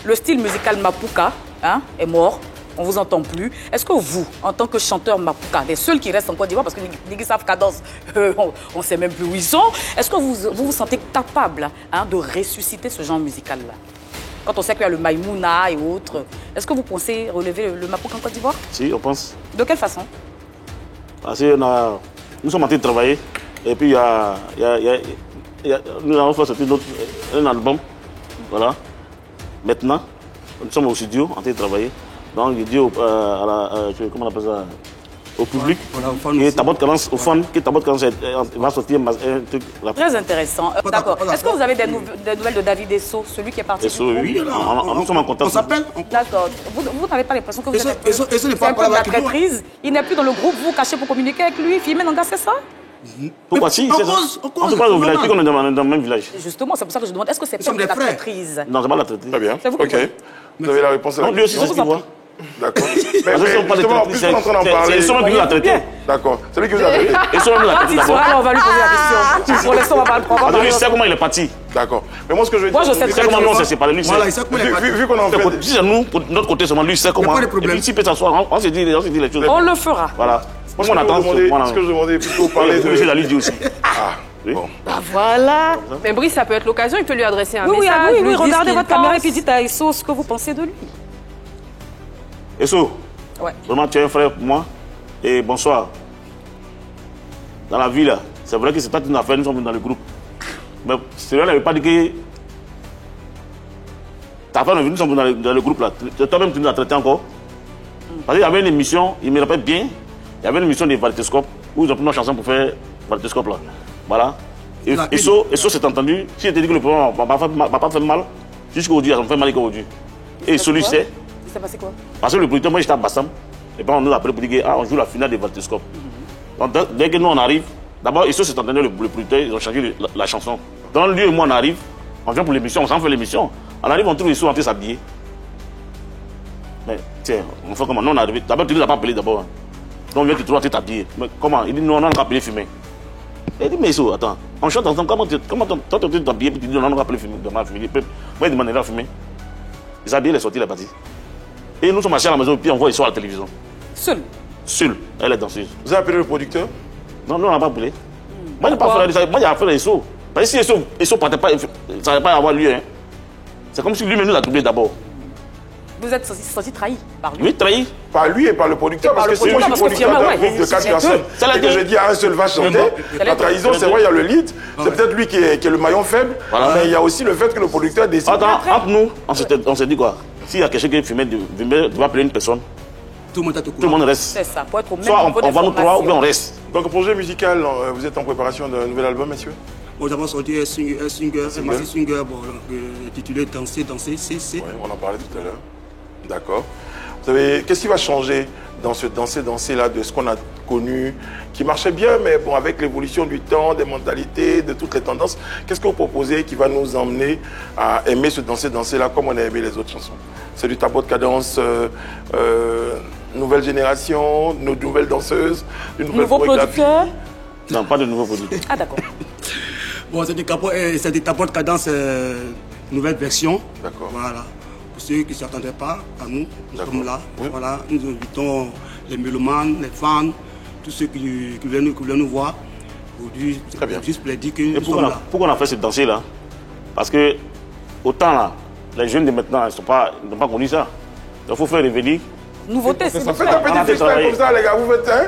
le style musical Mapuka est mort. On vous entend plus. Est-ce que vous, en tant que chanteur Mapuka, les seuls qui restent en Côte d'Ivoire, parce que les savent Cadence, on ne sait même plus où ils sont, est-ce que vous vous sentez capable de ressusciter ce genre musical-là? Quand on sait qu'il y a le Maïmouna et autres, est-ce que vous pensez relever le Mapuka en Côte d'Ivoire? Si, on pense. De quelle façon? Parce que nous sommes en train de travailler. Et puis, nous avons fait sortir un album. Voilà. Maintenant, nous sommes au studio en train de travailler. Donc, je dis comment on appelle ça, au public, que Tabot Cadence, au fond, que Tabot Cadence va sortir un truc. Très intéressant. D'accord. Est-ce que vous avez des nouvelles de David Esso, celui qui est parti? Esso, oui. Nous sommes en contact. On s'appelle. D'accord. Vous n'avez pas l'impression que vous êtes c'est un peu de la traîtrise? Il n'est plus dans le groupe, vous cachez pour communiquer avec lui, filmer Nanga, c'est ça? Pourquoi si? On se parle au village, puis qu'on est dans le même village. Justement, c'est pour ça que je demande, est-ce que c'est pas de la traîtrise? Non, c'est pas la traîtrise. Très bien. C'est vous qui Ok. Vous avez la réponse à la question. Lui aussi, c'est ce qu'il voit. D'accord. Mais justement, en plus, on est en train d'en parler. C'est celui qui vous a traité. D'accord. C'est lui qui vous a traité. Et celui qui vous a traité d'abord. Alors, on va lui poser la question. Pour l'instant, on va pas le prendre. Lui, il sait comment il est parti. D'accord. Mais moi, ce que je veux dire... Moi, je sais Il sait comment nous, on s'est séparés. Lui, Voilà, il sait comment il est parti. Vu qu'on en fait... Si c'est nous, pour notre côté seulement, lui, il sait comment. pas de problème. Et puis, s'il peut s'asseoir, on se dit les choses. On le fera. Voilà. Moi, on attend ce que je demandais plutôt parler de... Monsieur Dali dit aussi. Ah, bon. Voilà. Mais Brice, ça peut être l'occasion, il peut lui adresser un Oui, message. oui, lui dire ce regardez qu'il votre caméra et pense. puis dites à Esso ce que vous pensez de lui. Esso, Ouais. vraiment, tu es un frère pour moi. Et bonsoir. Dans la vie, là, c'est vrai que c'est pas une affaire, nous sommes dans le groupe. Mais cela ne veut pas dire que... Ta femme est venue, nous sommes dans le groupe, là. Toi-même, tu nous as traité encore. Parce qu'il y avait une émission, il me rappelle bien, il y avait une émission de Varietéscope, où ils ont pris nos chansons pour faire Varietéscope, là. Voilà. Et Esso s'est entendu, si je te dis que le problème m'a pas fait mal, jusqu'aujourd'hui, ça me fait mal qu'aujourd'hui. Et Esso lui sait. Il s'est passé quoi? Parce que le producteur, moi j'étais à Bassam, et puis on nous a appelé pour dire qu'on joue la finale de Varietéscope. Donc dès que nous on arrive, d'abord Esso s'est entendu, le producteur, ils ont changé la chanson. Donc lui et moi on arrive, on vient pour l'émission, on s'en fait l'émission. On arrive, on trouve Esso en train de s'habiller. Mais tiens, on fait comment? Nous on arrive, d'abord tu ne nous as pas appelé d'abord. Donc on vient te trouver en train de t'habiller. Mais comment? Il dit non, on n'a pas appelé fumer. Il dit mais Esso, attends, on chante ensemble, comment toi tu es en train de t'habiller, puis tu dis non, on n'a pas appelé fumer. Moi il demande de fumer. Il s'est habillé, il est sorti, il est parti. Et nous sommes assis à la maison, puis on voit Esso à la télévision. Seul? Seul, elle est danseuse. Vous avez appelé le producteur? Non, nous on n'a pas appelé. Moi j'ai pas fait ça, moi j'ai affaire à Esso. Parce que si Esso partait pas, ça n'allait pas avoir lieu. Hein. C'est comme si lui-même nous a doublé d'abord. Vous êtes senti trahi par lui? Oui, trahi. Par lui et par le producteur, parce que c'est moi je suis producteur d'un groupe de 4 personnes. Et que je dis à un seul va chanter. La trahison, c'est vrai, il y a le lead. C'est peut-être lui qui est le maillon faible. Mais il y a aussi le fait que le producteur décide. Attends, entre nous, on s'est dit quoi? S'il y a quelqu'un qui fumait, il va appeler une personne. Tout le monde reste. C'est ça, pour être au même soit niveau on va nous trois ou bien on reste. Donc, projet musical, vous êtes en préparation d'un nouvel album, messieurs? Nous avons sorti un single, intitulé Danser, c'est. Oui, on en parlait tout à l'heure. D'accord. Vous savez, qu'est-ce qui va changer dans ce danser là, de ce qu'on a connu, qui marchait bien, mais bon, avec l'évolution du temps, des mentalités, de toutes les tendances, qu'est-ce que vous proposez qui va nous emmener à aimer ce danser là comme on a aimé les autres chansons? C'est du Tabot Cadence, nouvelle génération, nos nouvelles danseuses, une nouvelle producteur? Non, pas de nouveau producteur. Ah d'accord. Bon, c'est du Tabot Cadence, nouvelle version. D'accord. Voilà. Pour ceux qui ne s'attendaient pas à nous, nous sommes là. Oui. Voilà, nous invitons les mélomanes, les fans, tous ceux qui viennent nous voir. Aujourd'hui, très bien. Juste pour dire que nous sommes là. Pourquoi on a fait ce danser là? Parce que autant là, Les jeunes de maintenant, ils n'ont pas connu ça. Donc il faut faire revenir. Nouveauté, s'il vous plaît. Faites un petit freestyle comme ça, les gars. Vous faites, hein?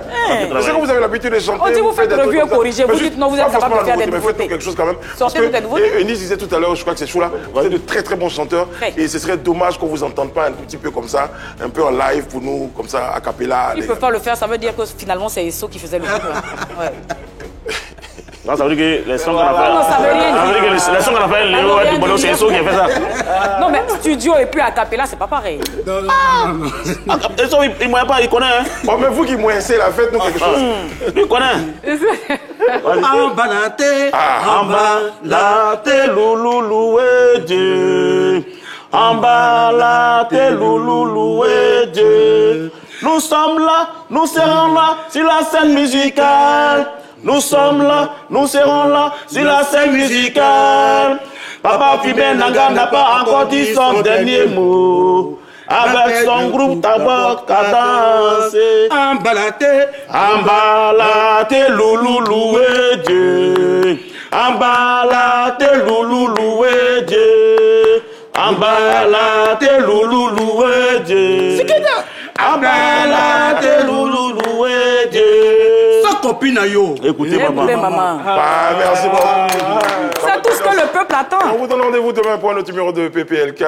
Je sais que vous avez l'habitude de chanter. On dit vous faites revue et corriger. Vous dites non, vous êtes capable de faire des nouveautés. Faites quelque chose quand même. Sortez des nouveautés. Eunice disait tout à l'heure, je crois que c'est chaud là, vous êtes de très très bons chanteurs. Et ce serait dommage qu'on vous entende pas un petit peu comme ça, un peu en live pour nous, comme ça, a cappella. Ils ne peuvent pas le faire, ça veut dire que finalement c'est Esso qui faisait le truc. Non, ça veut dire que les sons qu'on a fait. Non, ça veut rien dire. Ça veut dire que les sons qu'on a fait, Léo et Dubono, c'est Esso qui a fait ça. Non, mais studio et puis a cappella, c'est pas pareil. Non. Esso, il ne moyen pas, il connaît. Hein. Oh, mais vous qui moyensez la fête, nous quelque chose. Il connaît. Embalate, louloulou et Dieu. Embalate, louloulou et Dieu. Nous sommes là, nous serons là sur la scène musicale. Nous sommes là, nous serons là sur la scène musicale. Papa Fibé Nanga n'a pas encore dit son dernier mot. Avec son groupe Tabok a dansé. Embalate, embalate, louloulou et Dieu. Embalate, louloulou et Dieu. Embalate, louloulou et Dieu. Embalate, louloulou et Dieu. Écoutez, maman. Ah, merci beaucoup. C'est tout ce que le peuple attend. On vous donne rendez-vous demain pour un autre numéro de PPLK.